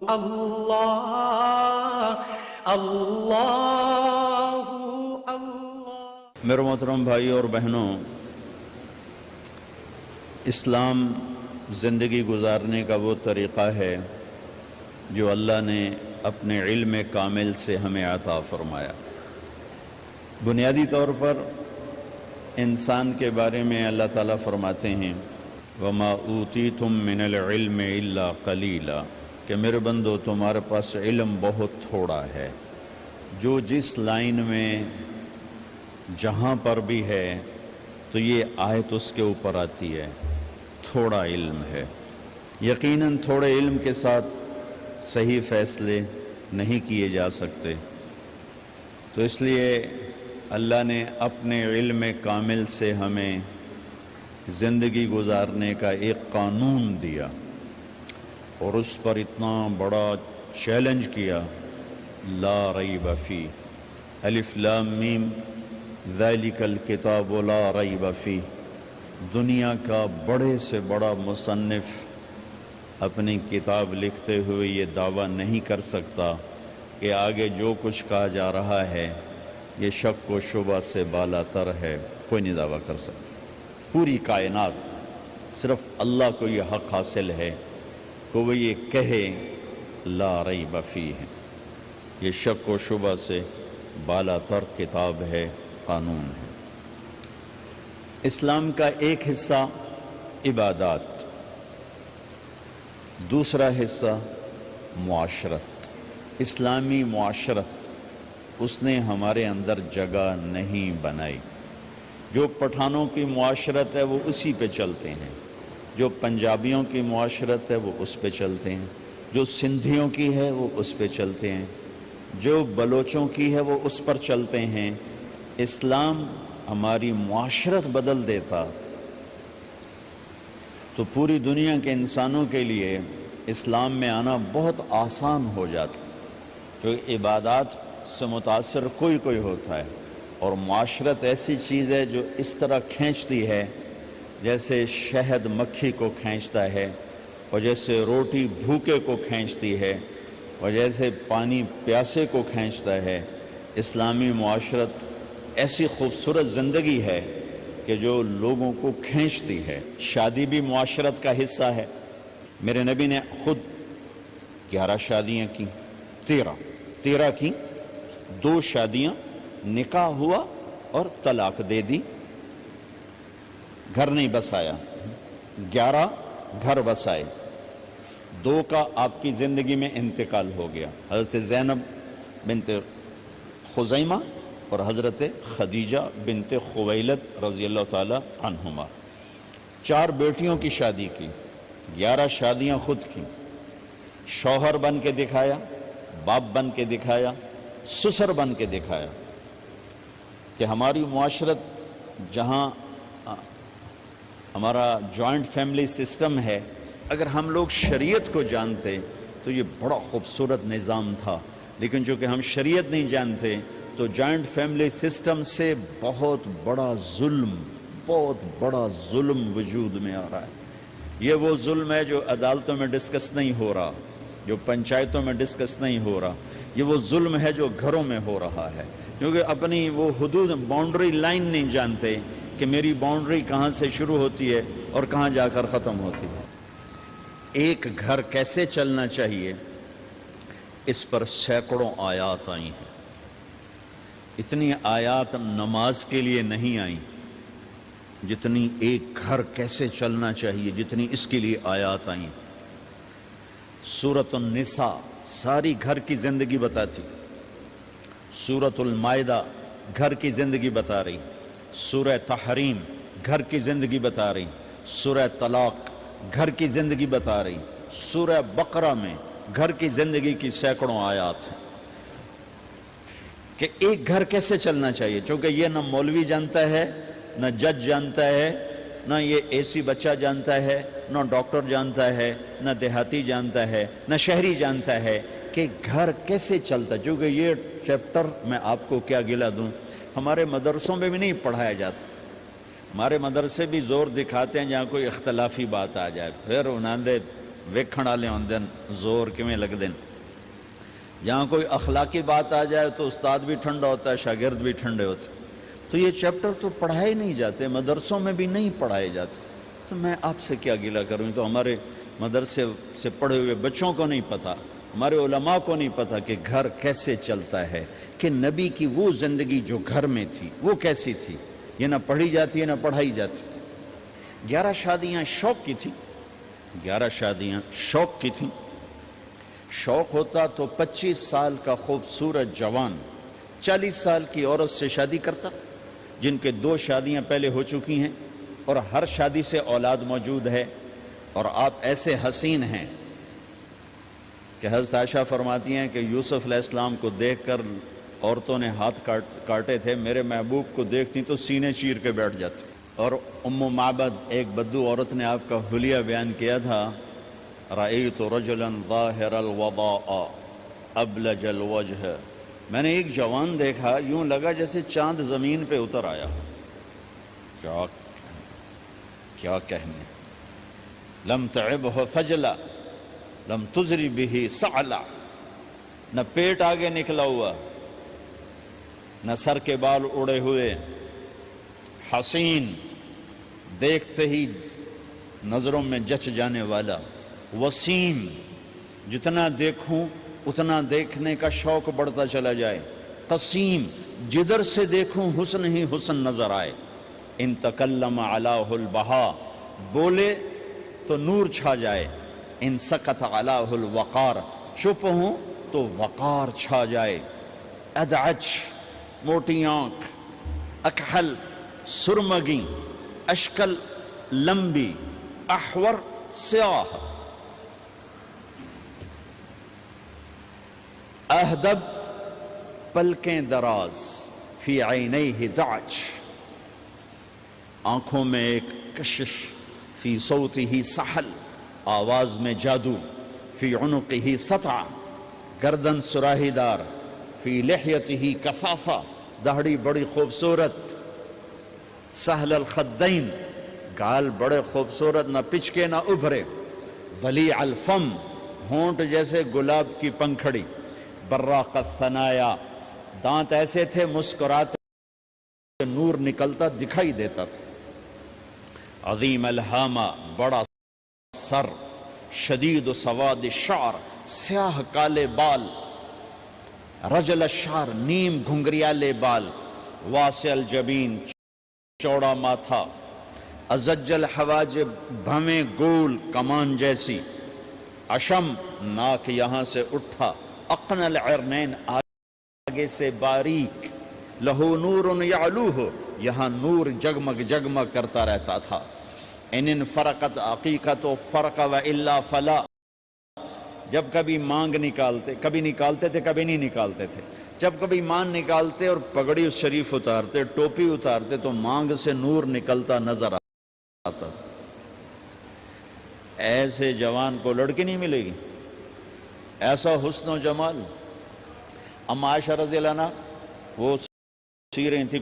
اللہ اللہ اللہ۔ میرے محترم بھائی اور بہنوں، اسلام زندگی گزارنے کا وہ طریقہ ہے جو اللہ نے اپنے علم کامل سے ہمیں عطا فرمایا۔ بنیادی طور پر انسان کے بارے میں اللہ تعالیٰ فرماتے ہیں وَمَا أُوتِيتُم مِّنَ الْعِلْمِ إِلَّا قَلِيلًا، کہ میرے بندو تمہارے پاس علم بہت تھوڑا ہے۔ جو جس لائن میں جہاں پر بھی ہے تو یہ آیت اس کے اوپر آتی ہے، تھوڑا علم ہے۔ یقیناً تھوڑے علم کے ساتھ صحیح فیصلے نہیں کیے جا سکتے، تو اس لیے اللہ نے اپنے علم کامل سے ہمیں زندگی گزارنے کا ایک قانون دیا اور اس پر اتنا بڑا چیلنج کیا، لا ریب فیہ، الف لام میم ذالک الکتاب لا ریب فیہ۔ دنیا کا بڑے سے بڑا مصنف اپنی کتاب لکھتے ہوئے یہ دعویٰ نہیں کر سکتا کہ آگے جو کچھ کہا جا رہا ہے یہ شک و شبہ سے بالا تر ہے، کوئی نہیں دعویٰ کر سکتا۔ پوری کائنات صرف اللہ کو یہ حق حاصل ہے کہ وہ یہ کہے لا ریب فیہ، یہ شک و شبہ سے بالا تر کتاب ہے، قانون ہے۔ اسلام کا ایک حصہ عبادات، دوسرا حصہ معاشرت، اسلامی معاشرت اس نے ہمارے اندر جگہ نہیں بنائی۔ جو پٹھانوں کی معاشرت ہے وہ اسی پہ چلتے ہیں، جو پنجابیوں کی معاشرت ہے وہ اس پہ چلتے ہیں، جو سندھیوں کی ہے وہ اس پہ چلتے ہیں، جو بلوچوں کی ہے وہ اس پر چلتے ہیں۔ اسلام ہماری معاشرت بدل دیتا تو پوری دنیا کے انسانوں کے لیے اسلام میں آنا بہت آسان ہو جاتا، کیونکہ عبادات سے متاثر کوئی کوئی ہوتا ہے، اور معاشرت ایسی چیز ہے جو اس طرح کھینچتی ہے جیسے شہد مکھی کو کھینچتا ہے، اور جیسے روٹی بھوکے کو کھینچتی ہے، اور جیسے پانی پیاسے کو کھینچتا ہے۔ اسلامی معاشرت ایسی خوبصورت زندگی ہے کہ جو لوگوں کو کھینچتی ہے۔ شادی بھی معاشرت کا حصہ ہے۔ میرے نبی نے خود 11 شادیاں کی، 13 کی، 2 شادیاں نکاح ہوا اور طلاق دے دی، گھر نہیں بسایا۔ 11 گھر بسائے، 2 کا آپ کی زندگی میں انتقال ہو گیا، حضرت زینب بنت خزیمہ اور حضرت خدیجہ بنت خویلد رضی اللہ تعالی عنہما۔ 4 بیٹیوں کی شادی کی، 11 شادیاں خود کی، شوہر بن کے دکھایا، باپ بن کے دکھایا، سسر بن کے دکھایا کہ ہماری معاشرت جہاں ہمارا جوائنٹ فیملی سسٹم ہے، اگر ہم لوگ شریعت کو جانتے تو یہ بڑا خوبصورت نظام تھا، لیکن چونکہ ہم شریعت نہیں جانتے تو جوائنٹ فیملی سسٹم سے بہت بڑا ظلم وجود میں آ رہا ہے۔ یہ وہ ظلم ہے جو عدالتوں میں ڈسکس نہیں ہو رہا، جو پنچایتوں میں ڈسکس نہیں ہو رہا، یہ وہ ظلم ہے جو گھروں میں ہو رہا ہے، کیونکہ اپنی وہ حدود باؤنڈری لائن نہیں جانتے کہ میری باؤنڈری کہاں سے شروع ہوتی ہے اور کہاں جا کر ختم ہوتی ہے۔ ایک گھر کیسے چلنا چاہیے اس پر سینکڑوں آیات آئی ہیں۔ اتنی آیات نماز کے لیے نہیں آئیں جتنی ایک گھر کیسے چلنا چاہیے، جتنی اس کے لیے آیات آئیں۔ سورۃ النساء ساری گھر کی زندگی بتاتی، سورۃ المائدہ گھر کی زندگی بتا رہی، سورہ تحریم گھر کی زندگی بتا رہی، سورہ طلاق گھر کی زندگی بتا رہی، سورہ بقرہ میں گھر کی زندگی کی سینکڑوں آیات ہیں کہ ایک گھر کیسے چلنا چاہیے، چونکہ یہ نہ مولوی جانتا ہے، نہ جج جانتا ہے، نہ یہ اے سی بچہ جانتا ہے، نہ ڈاکٹر جانتا ہے، نہ دیہاتی جانتا ہے، نہ شہری جانتا ہے کہ گھر کیسے چلتا ہے۔ چونکہ یہ چیپٹر میں آپ کو کیا گلا دوں، ہمارے مدرسوں میں بھی نہیں پڑھایا جاتا۔ ہمارے مدرسے بھی زور دکھاتے ہیں جہاں کوئی اختلافی بات آ جائے، پھر انہوں نے ویکھن والے ہوندے زور کیویں لگدے جہاں کوئی اخلاقی بات آ جائے تو استاد بھی ٹھنڈا ہوتا ہے، شاگرد بھی ٹھنڈے ہوتے. تو یہ چیپٹر تو پڑھائے نہیں جاتے، مدرسوں میں بھی نہیں پڑھائے جاتے. تو میں آپ سے کیا گلہ کروں؟ تو ہمارے مدرسے سے پڑھے ہوئے بچوں کو نہیں پتہ، ہمارے علماء کو نہیں پتہ کہ گھر کیسے چلتا ہے، کہ نبی کی وہ زندگی جو گھر میں تھی وہ کیسی تھی. یہ نہ پڑھی جاتی ہے نہ پڑھائی جاتی. 11 شادیاں شوق کی تھیں، 11 شادیاں شوق کی تھیں. شوق ہوتا تو 25 سال کا خوبصورت جوان 40 سال کی عورت سے شادی کرتا، جن کے 2 شادیاں پہلے ہو چکی ہیں اور ہر شادی سے اولاد موجود ہے. اور آپ ایسے حسین ہیں کہ حضرت عائشہ فرماتی ہیں کہ یوسف علیہ السلام کو دیکھ کر عورتوں نے ہاتھ کاٹے تھے، میرے محبوب کو دیکھتی تو سینے چیر کے بیٹھ جاتی. اور ام معبد ایک بدو عورت نے آپ کا حلیہ بیان کیا تھا، رأیت رجلا ظاہر الوضاء ابلج الوجہ، میں نے ایک جوان دیکھا یوں لگا جیسے چاند زمین پہ اتر آیا. کیا کہنے، لم تعبہ فجلا لم تزری بہ سعلا، نہ پیٹ آگے نکلا ہوا نہ سر کے بال اڑے ہوئے، حسین دیکھتے ہی نظروں میں جچ جانے والا، وسیم جتنا دیکھوں اتنا دیکھنے کا شوق بڑھتا چلا جائے، قسیم جدھر سے دیکھوں حسن ہی حسن نظر آئے. ان تکلم علاہ البہا، بولے تو نور چھا جائے، ان سکت علاہ الوقار، چپ ہوں تو وقار چھا جائے. ادعج موٹی آنکھ، اکحل سرمگی، اشکل لمبی، احور سیاہ، اہدب پلکیں دراز، فی عینیہ دعج، آنکھوں میں ایک کشش، فی صوتہ سحل، آواز میں جادو، فی عنقہ سطع، گردن سراہی دار، فی لحیتہ کفافہ، داڑھی بڑی خوبصورت، سہل الخدین، گال بڑے خوبصورت، نہ پچکے نہ ابھرے، ولیع الفم، ہونٹ جیسے گلاب کی پنکھڑی، براق الثنایا، دانت ایسے تھے مسکراتے نور نکلتا دکھائی دیتا تھا. عظیم الہامہ، بڑا سر، شدید سواد الشعر، سیاہ کالے بال، رجل الشعر، نیم گھنگریالے بال، واسع الجبین، چوڑا ماتھا، ازج الحواجب، بھویں گول کمان جیسی، اشم ناک یہاں سے اٹھا، اقن العرنین آگے سے باریک، لہو نور یعلوہ، یہاں نور جگمگ جگمگ کرتا رہتا تھا. ان فرقت عقیقت و فرق و الا فلا، جب کبھی مانگ نکالتے، کبھی نکالتے تھے کبھی نہیں نکالتے تھے، جب کبھی مانگ نکالتے اور پگڑی شریف اتارتے، ٹوپی اتارتے تو مانگ سے نور نکلتا نظر آتا تھا. ایسے جوان کو لڑکی نہیں ملے گی، ایسا حسن و جمال. اما عائشہ رضی اللہ عنہ وہ سی رہی تھی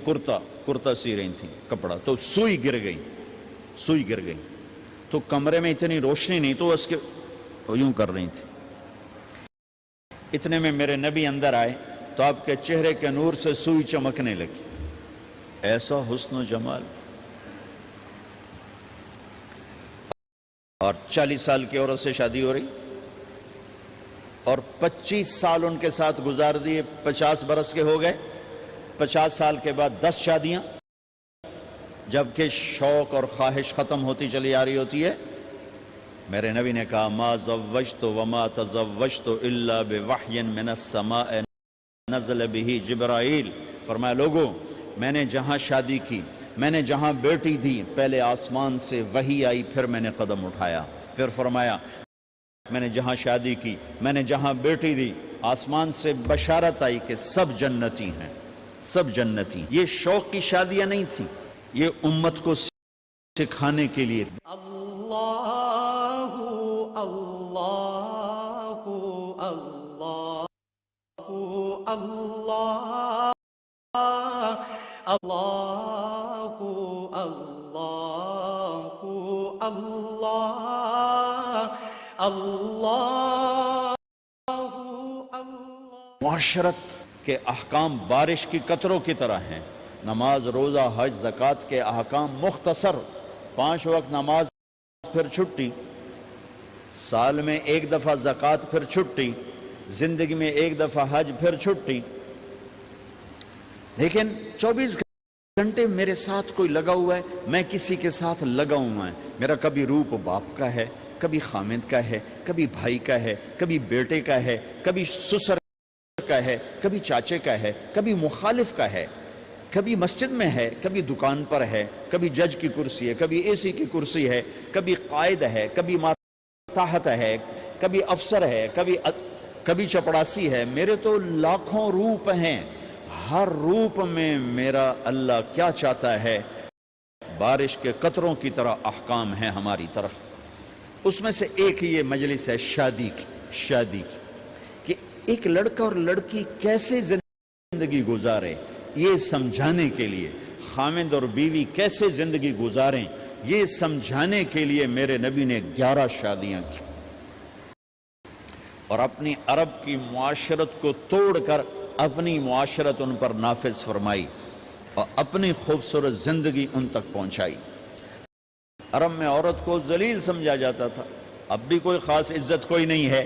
کرتا سی رہی تھی کپڑا، تو سوئی گر گئی تو کمرے میں اتنی روشنی نہیں تو اس کے یوں کر رہی تھی. اتنے میں میرے نبی اندر آئے تو آپ کے چہرے کے نور سے سوئی چمکنے لگی. ایسا حسن و جمال. اور 40 سال کی عورت سے شادی ہو رہی اور 25 سال ان کے ساتھ گزار دیے، 50 برس کے ہو گئے. 50 سال کے بعد 10 شادیاں، جبکہ شوق اور خواہش ختم ہوتی چلی آ رہی ہوتی ہے. میرے نبی نے کہا ما زوجت وما تزوجت الا بوحی من السماء نزل به جبرائیل. فرمایا لوگوں، میں نے جہاں شادی کی، میں نے جہاں بیٹی دی، پہلے آسمان سے وحی آئی، پھر میں نے قدم اٹھایا. پھر فرمایا میں نے جہاں شادی کی، میں نے جہاں بیٹی دی، آسمان سے بشارت آئی کہ سب جنتی ہیں، سب جنتی. یہ شوق کی شادیاں نہیں تھیں، یہ امت کو سکھانے کے لیے. اللہ اللہ اللہ اللہ اللہ اللہ اللہ اللہ معاشرت کے احکام بارش کی قطروں کی طرح ہیں. نماز، روزہ، حج، زکوٰۃ کے احکام مختصر، 5 وقت نماز پھر چھٹی، سال میں 1 دفعہ زکوٰۃ پھر چھٹی، زندگی میں 1 دفعہ حج پھر چھٹی. لیکن 24 گھنٹے میرے ساتھ کوئی لگا ہوا ہے، میں کسی کے ساتھ لگا ہوا ہے. میرا کبھی روپ باپ کا ہے، کبھی خامد کا ہے، کبھی بھائی کا ہے، کبھی بیٹے کا ہے، کبھی سسر کا ہے، کبھی چاچے کا ہے، کبھی مخالف کا ہے، کبھی مسجد میں ہے، کبھی دکان پر ہے، کبھی جج کی کرسی ہے، کبھی اے سی کی کرسی ہے، کبھی قائد ہے، کبھی ماتحت ہے، کبھی افسر ہے، کبھی چپڑاسی ہے. میرے تو لاکھوں روپ ہیں. ہر روپ میں میرا اللہ کیا چاہتا ہے؟ بارش کے قطروں کی طرح احکام ہیں ہماری طرف. اس میں سے ایک یہ مجلس ہے شادی کی کہ ایک لڑکا اور لڑکی کیسے زندگی گزارے، یہ سمجھانے کے لیے، خامد اور بیوی کیسے زندگی گزاریں یہ سمجھانے کے لیے میرے نبی نے 11 شادیاں کی، اور اپنی عرب کی معاشرت کو توڑ کر اپنی معاشرت ان پر نافذ فرمائی اور اپنی خوبصورت زندگی ان تک پہنچائی. عرب میں عورت کو ذلیل سمجھا جاتا تھا، اب بھی کوئی خاص عزت کوئی نہیں ہے.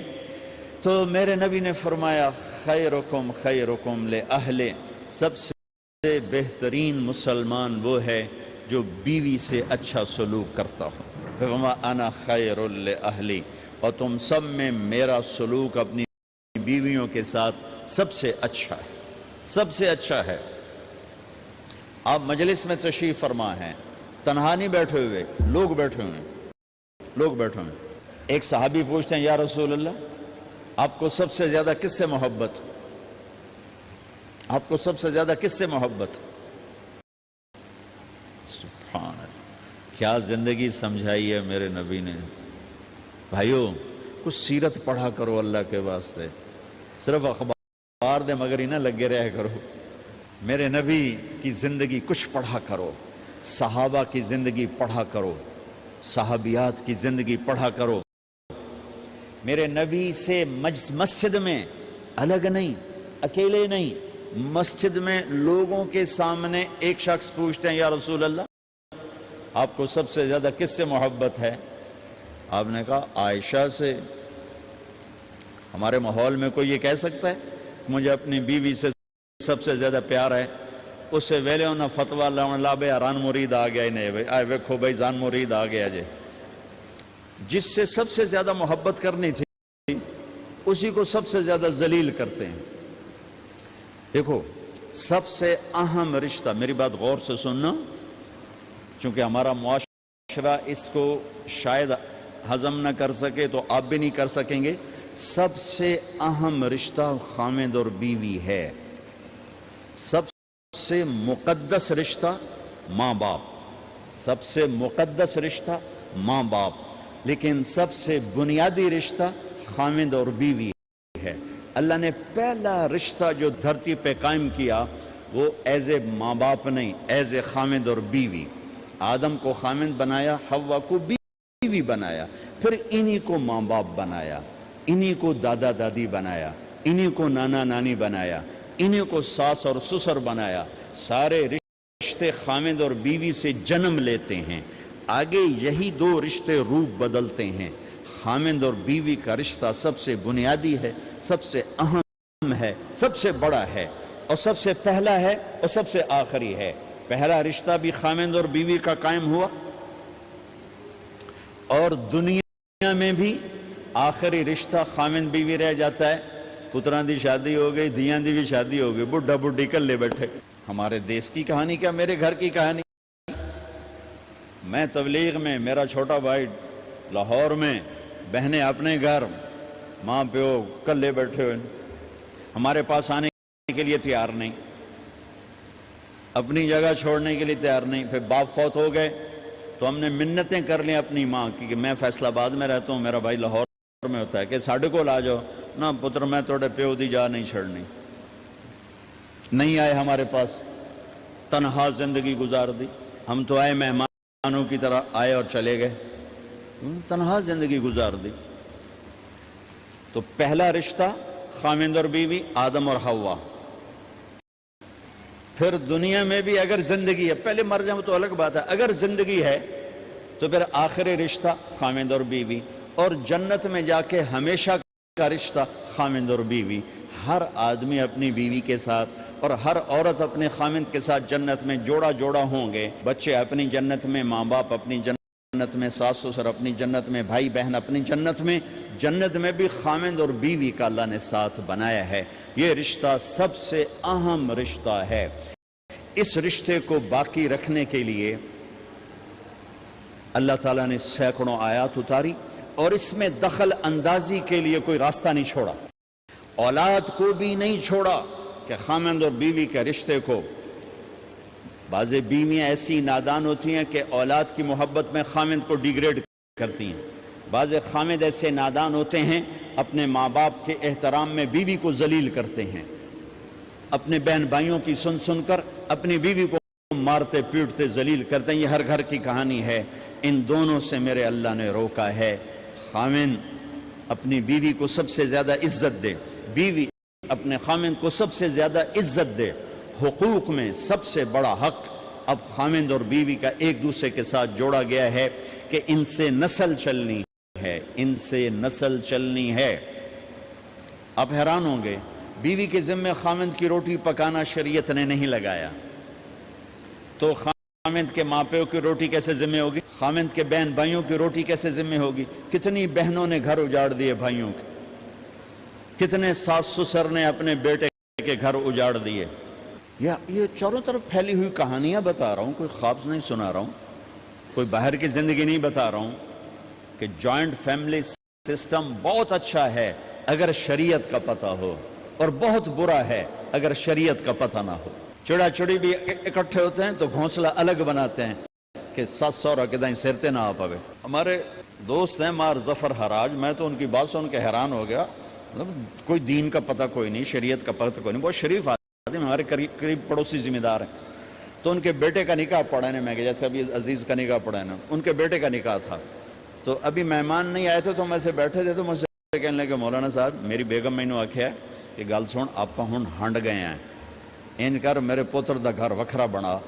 تو میرے نبی نے فرمایا خیرکم خیرکم لأہل، سب سے بہترین مسلمان وہ ہے جو بیوی سے اچھا سلوک کرتا ہو. فما انا خیر لأہلی، اور تم سب میں میرا سلوک اپنی بیویوں کے ساتھ سب سے اچھا ہے، سب سے اچھا ہے. آپ مجلس میں تشریف فرما ہیں، تنہا نہیں بیٹھے ہوئے، لوگ بیٹھے ہوئے ہیں. ایک صحابی پوچھتے ہیں یا رسول اللہ آپ کو سب سے زیادہ کس سے محبت؟ آپ کو سب سے زیادہ کس سے محبت؟ سبحان اللہ، کیا زندگی سمجھائی ہے میرے نبی نے. بھائیو کچھ سیرت پڑھا کرو اللہ کے واسطے، صرف اخبار دے مگر ہی نہ لگے رہے کرو. میرے نبی کی زندگی کچھ پڑھا کرو، صحابہ کی زندگی پڑھا کرو، صحابیات کی زندگی پڑھا کرو. میرے نبی سے مسجد میں الگ نہیں، اکیلے نہیں، مسجد میں لوگوں کے سامنے ایک شخص پوچھتے ہیں یا رسول اللہ آپ کو سب سے زیادہ کس سے محبت ہے؟ آپ نے کہا عائشہ سے. ہمارے ماحول میں کوئی یہ کہہ سکتا ہے مجھے اپنی بیوی سے سب سے زیادہ پیار ہے؟ اس سے ویلے انہاں فتوہ لا بے ران مرید آ گیا نہیں آئے ویکھو بھائی زان مرید آ گیا جے. جس سے سب سے زیادہ محبت کرنی تھی اسی کو سب سے زیادہ ذلیل کرتے ہیں. دیکھو سب سے اہم رشتہ، میری بات غور سے سننا چونکہ ہمارا معاشرہ اس کو شاید ہضم نہ کر سکے تو آپ بھی نہیں کر سکیں گے. سب سے اہم رشتہ خامد اور بیوی ہے. سب سے مقدس رشتہ ماں باپ، سب سے مقدس رشتہ ماں باپ، لیکن سب سے بنیادی رشتہ خامد اور بیوی ہے. اللہ نے پہلا رشتہ جو دھرتی پہ قائم کیا وہ ایز اے ماں باپ نہیں، ایز اے خامد اور بیوی. آدم کو خامد بنایا، حوا کو بیوی بنایا، پھر انہی کو ماں باپ بنایا، انہی کو دادا دادی بنایا، انہی کو نانا نانی بنایا، انہی کو ساس اور سسر بنایا. سارے رشتے خامد اور بیوی سے جنم لیتے ہیں، آگے یہی 2 رشتے روپ بدلتے ہیں. خامد اور بیوی کا رشتہ سب سے بنیادی ہے، سب سے اہم ہے، سب سے بڑا ہے، اور سب سے پہلا ہے اور سب سے آخری ہے. پہلا رشتہ بھی خامد اور بیوی کا قائم ہوا، اور دنیا میں بھی آخری رشتہ خامد بیوی رہ جاتا ہے. پتران دی شادی ہو گئی، دھیان دی بھی شادی ہو گئی، بڈھا بڈھی کلے بیٹھے. ہمارے دیس کی کہانی کیا، میرے گھر کی کہانی. میں تبلیغ میں، میرا چھوٹا بھائی لاہور میں، بہنیں اپنے گھر، ماں پیو کلے بیٹھے ہوئے، ہمارے پاس آنے کے لیے تیار نہیں، اپنی جگہ چھوڑنے کے لیے تیار نہیں. پھر باپ فوت ہو گئے تو ہم نے منتیں کر لیں اپنی ماں کی کہ میں فیصل آباد میں رہتا ہوں، میرا بھائی لاہور میں ہوتا ہے، کہ ساڑھے کو لا جاؤ نا پتر، میں توڑے پیو دی جا نہیں چھڑنی. نہیں آئے ہمارے پاس، تنہا زندگی گزار دی. ہم تو آئے مہمانوں کی طرح آئے اور چلے گئے، تنہا زندگی گزار دی. تو پہلا رشتہ خاوند اور بیوی آدم اور حوا، پھر دنیا میں بھی اگر زندگی ہے، پہلے مر جاؤں تو الگ بات ہے، اگر زندگی ہے تو پھر آخری رشتہ خاوند اور بیوی، اور جنت میں جا کے ہمیشہ کا رشتہ خاوند اور بیوی۔ ہر آدمی اپنی بیوی کے ساتھ اور ہر عورت اپنے خاوند کے ساتھ جنت میں جوڑا جوڑا ہوں گے، بچے اپنی جنت میں، ماں باپ اپنی جنت میں، ساس سسر اپنی جنت میں، بھائی بہن اپنی جنت میں۔ جنت میں بھی خاوند اور بیوی کا اللہ نے ساتھ بنایا ہے۔ یہ رشتہ سب سے اہم رشتہ ہے۔ اس رشتے کو باقی رکھنے کے لیے اللہ تعالیٰ نے سینکڑوں آیات اتاری اور اس میں دخل اندازی کے لیے کوئی راستہ نہیں چھوڑا، اولاد کو بھی نہیں چھوڑا کہ خاوند اور بیوی کے رشتے کو۔ بعض بیویاں ایسی نادان ہوتی ہیں کہ اولاد کی محبت میں خاوند کو ڈیگریڈ کرتی ہیں، بعض خاوند ایسے نادان ہوتے ہیں اپنے ماں باپ کے احترام میں بیوی کو ذلیل کرتے ہیں، اپنے بہن بھائیوں کی سن سن کر اپنی بیوی کو مارتے پیٹتے ذلیل کرتے ہیں۔ یہ ہر گھر کی کہانی ہے۔ ان دونوں سے میرے اللہ نے روکا ہے۔ خاوند اپنی بیوی کو سب سے زیادہ عزت دے، بیوی اپنے خاوند کو سب سے زیادہ عزت دے۔ حقوق میں سب سے بڑا حق اب خاوند اور بیوی کا ایک دوسرے کے ساتھ جوڑا گیا ہے کہ ان سے نسل چلنی ہے، ان سے نسل چلنی ہے۔ آپ حیران ہوں گے، بیوی کے ذمہ خاوند کی روٹی پکانا شریعت نے نہیں لگایا، تو خاوند کے ماں پیو کی روٹی کیسے ذمہ ہوگی؟ خاوند کے بہن بھائیوں کی روٹی کیسے ذمہ ہوگی؟ کتنی بہنوں نے گھر اجاڑ دیے بھائیوں کے، کتنے ساس سسر نے اپنے بیٹے کے گھر اجاڑ دیے۔ یہ چاروں طرف پھیلی ہوئی کہانیاں بتا رہا ہوں، کوئی خواب نہیں سنا رہا ہوں، کوئی باہر کی زندگی نہیں بتا رہا ہوں کہ جوائنٹ فیملی سسٹم بہت اچھا ہے اگر شریعت کا پتہ ہو، اور بہت برا ہے اگر شریعت کا پتہ نہ ہو۔ چڑا چڑی بھی اکٹھے ہوتے ہیں تو گھونسلہ الگ بناتے ہیں کہ ساس سورا کے دائیں سرتے نہ آ پاوے۔ ہمارے دوست ہیں مار ظفر حراج، میں تو ان کی بات سن کے حیران ہو گیا، مطلب کوئی دین کا پتہ کوئی نہیں، شریعت کا پتہ کوئی نہیں، بہت شریف آدمی، ہمارے قریب پڑوسی ذمہ دار ہیں۔ تو ان کے بیٹے کا نکاح پڑھا نا، میں کہ جیسے ابھی عزیز کا نکاح پڑھا نا، ان کے بیٹے کا نکاح تھا، تو ابھی مہمان نہیں آئے تھے تو میں سے بیٹھے تھے، تو مجھ سے کہنے لگے مولانا صاحب میری بیگم میں نے آکھیا کہ گل سن آپ ہن ہنڈ گئے ہیں، ان کر میرے پوتر دا گھر وکھرا بنا۔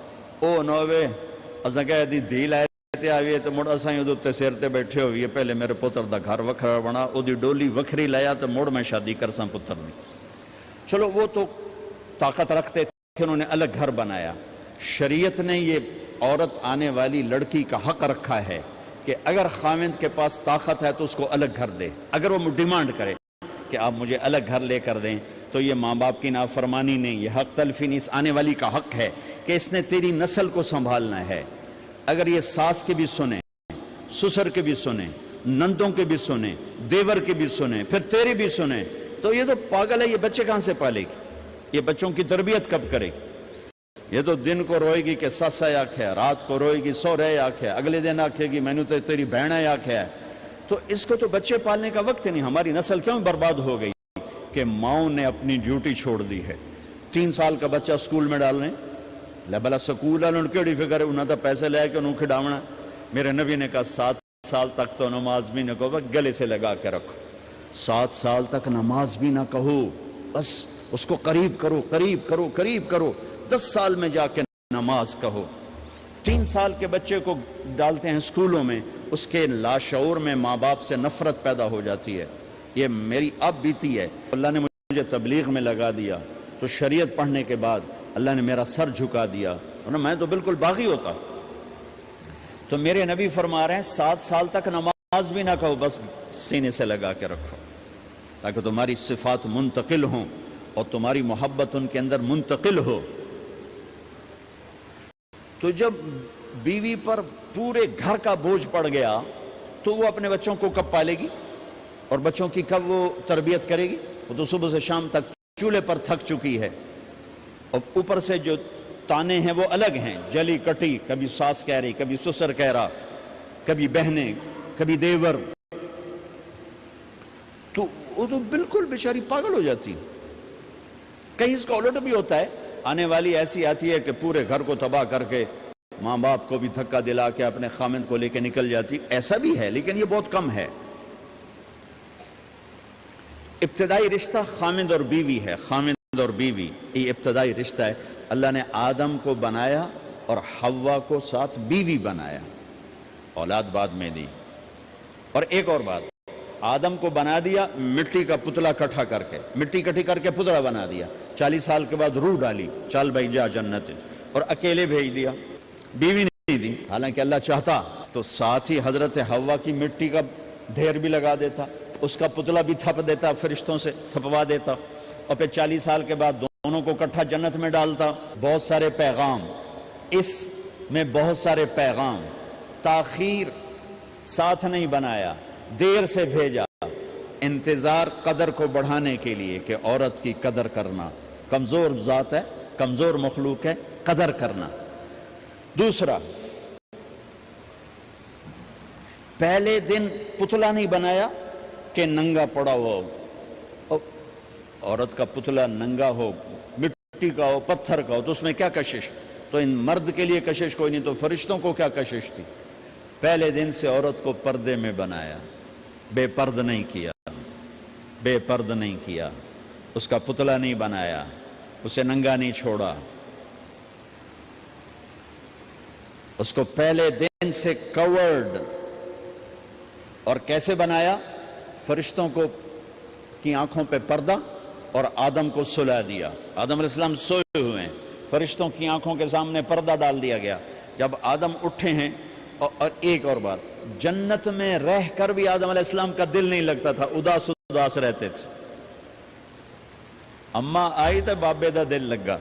او نوے اساں کہہ دی دھی لائے تے آوی تے مڑ اساں اودے تے سر تے بیٹھے ہوئے، پہلے میرے پوتر دا گھر وکھرا بنا، او دی ڈولی وکھری لایا تے مڑ میں شادی کرساں پتر دی۔ چلو وہ تو طاقت رکھتے تھے، انہوں نے الگ گھر بنایا۔ شریعت نے یہ عورت آنے والی لڑکی کا حق رکھا ہے کہ اگر خاوند کے پاس طاقت ہے تو اس کو الگ گھر دے، اگر وہ ڈیمانڈ کرے کہ آپ مجھے الگ گھر لے کر دیں، تو یہ ماں باپ کی نافرمانی نہیں، یہ حق تلفی نہیں، اس آنے والی کا حق ہے کہ اس نے تیری نسل کو سنبھالنا ہے۔ اگر یہ ساس کے بھی سنیں، سسر کے بھی سنیں، نندوں کے بھی سنیں، دیور کے بھی سنیں، پھر تیری بھی سنیں، تو یہ تو پاگل ہے، یہ بچے کہاں سے پالے گی؟ یہ بچوں کی تربیت کب کرے گی؟ یہ تو دن کو روئے گی کہ ساسا آکھیا، رات کو روئے گی سورے آکھیا، اگلے دن آکھے گی میں نے تو تیری بہن آکھیا ہے۔ تو اس کو تو بچے پالنے کا وقت نہیں۔ ہماری نسل کیوں برباد ہو گئی کہ ماؤں نے اپنی ڈیوٹی چھوڑ دی ہے۔ 3 سال کا بچہ سکول میں ڈالنے لے، بلا سکول والوں نے کیڑی فکر ہے، انہوں نے پیسے لے کے انہوں کھڈاونا۔ میرے نبی نے کہا 7 سال تک تو نماز بھی نہ کہو، گلے سے لگا کے رکھو۔ 7 سال تک نماز بھی نہ کہو، بس اس کو قریب کرو قریب کرو قریب کرو، 10 سال میں جا کے نماز کہو۔ 3 سال کے بچے کو ڈالتے ہیں سکولوں میں، اس کے لاشعور میں ماں باپ سے نفرت پیدا ہو جاتی ہے۔ یہ میری اب بیتی ہے، اللہ نے مجھے تبلیغ میں لگا دیا تو شریعت پڑھنے کے بعد اللہ نے میرا سر جھکا دیا، ورنہ میں تو بالکل باغی ہوتا۔ تو میرے نبی فرما رہے ہیں 7 سال تک نماز بھی نہ کہو، بس سینے سے لگا کے رکھو، تاکہ تمہاری صفات منتقل ہوں اور تمہاری محبت ان کے اندر منتقل ہو۔ تو جب بیوی پر پورے گھر کا بوجھ پڑ گیا تو وہ اپنے بچوں کو کب پالے گی اور بچوں کی کب وہ تربیت کرے گی؟ وہ تو صبح سے شام تک چولہے پر تھک چکی ہے، اور اوپر سے جو تانے ہیں وہ الگ ہیں، جلی کٹی، کبھی ساس کہہ رہی، کبھی سسر کہہ رہا، کبھی بہنیں، کبھی دیور، تو وہ تو بالکل بیچاری پاگل ہو جاتی۔ کہیں اس کا الٹ بھی ہوتا ہے، آنے والی ایسی آتی ہے کہ پورے گھر کو تباہ کر کے ماں باپ کو بھی دھکا دلا کے اپنے خامند کو لے کے نکل جاتی، ایسا بھی ہے لیکن یہ بہت کم ہے۔ ابتدائی رشتہ خامد اور بیوی ہے. خامد اور بیوی یہ ابتدائی رشتہ ہے. اللہ نے آدم کو بنایا اور حوا کو ساتھ بیوی بنایا, اولاد بعد میں دی. اور ایک اور بات, آدم کو بنا دیا مٹی کا پتلا کٹھا کر کے, مٹی کٹھی کر کے پتلا بنا دیا. 40 سال کے بعد روح ڈالی, چل بھائی جا جنت, اور اکیلے بھیج دیا, بیوی نہیں دی. حالانکہ اللہ چاہتا تو ساتھ ہی حضرت حوا کی مٹی کا ڈھیر بھی لگا دیتا, اس کا پتلا بھی تھپ دیتا, فرشتوں سے تھپوا دیتا, اور پھر 40 سال کے بعد دونوں کو کٹھا جنت میں ڈالتا. بہت سارے پیغام, اس میں بہت سارے پیغام. تاخیر ساتھ نہیں بنایا, دیر سے بھیجا. انتظار قدر کو بڑھانے کے لیے کہ عورت کی قدر کرنا, کمزور ذات ہے, کمزور مخلوق ہے, قدر کرنا. دوسرا, پہلے دن پتلا نہیں بنایا کہ ننگا پڑا ہو. عورت کا پتلا ننگا ہو, مٹی کا ہو, پتھر کا ہو, تو اس میں کیا کشش؟ تو ان مرد کے لیے کشش کوئی نہیں, تو فرشتوں کو کیا کشش تھی؟ پہلے دن سے عورت کو پردے میں بنایا, بے پرد نہیں کیا, بے پرد نہیں کیا, اس کا پتلا نہیں بنایا, اسے ننگا نہیں چھوڑا. اس کو پہلے دن سے کورڈ. اور کیسے بنایا؟ فرشتوں کو کی آنکھوں پہ پردہ اور آدم کو سلا دیا. آدم علیہ السلام سوئے ہوئے ہیں, فرشتوں کی آنکھوں کے سامنے پردہ ڈال دیا گیا. جب آدم اٹھے ہیں, اور ایک اور بات, جنت میں رہ کر بھی آدم علیہ السلام کا دل نہیں لگتا تھا, اداس اداس رہتے تھے. اماں آئی تو بابے دا دل لگا,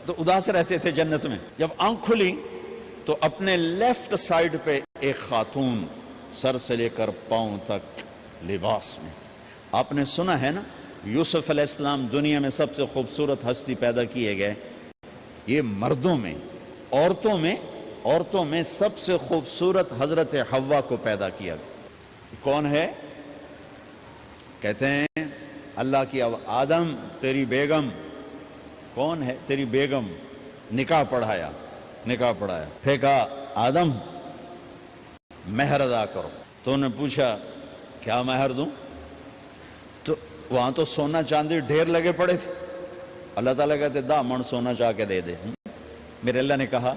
تو اداس رہتے تھے جنت میں. جب آنکھ کھلی تو اپنے لیفٹ سائیڈ پہ ایک خاتون سر سے لے کر پاؤں تک لباس میں. آپ نے سنا ہے نا, یوسف علیہ السلام دنیا میں سب سے خوبصورت ہستی پیدا کیے گئے. یہ مردوں میں, عورتوں میں سب سے خوبصورت حضرت حوا کو پیدا کیا گیا. کون ہے؟ کہتے ہیں اللہ کی آدم تیری بیگم. کون ہے تیری بیگم؟ نکاح پڑھایا. پھر کہا آدم مہر ادا کرو. تو انہوں نے پوچھا کیا مہر دوں؟ تو وہاں تو سونا چاندی ڈھیر لگے پڑے تھے. اللہ تعالیٰ کہتے دا من سونا چاہ کے دے دے. میرے اللہ نے کہا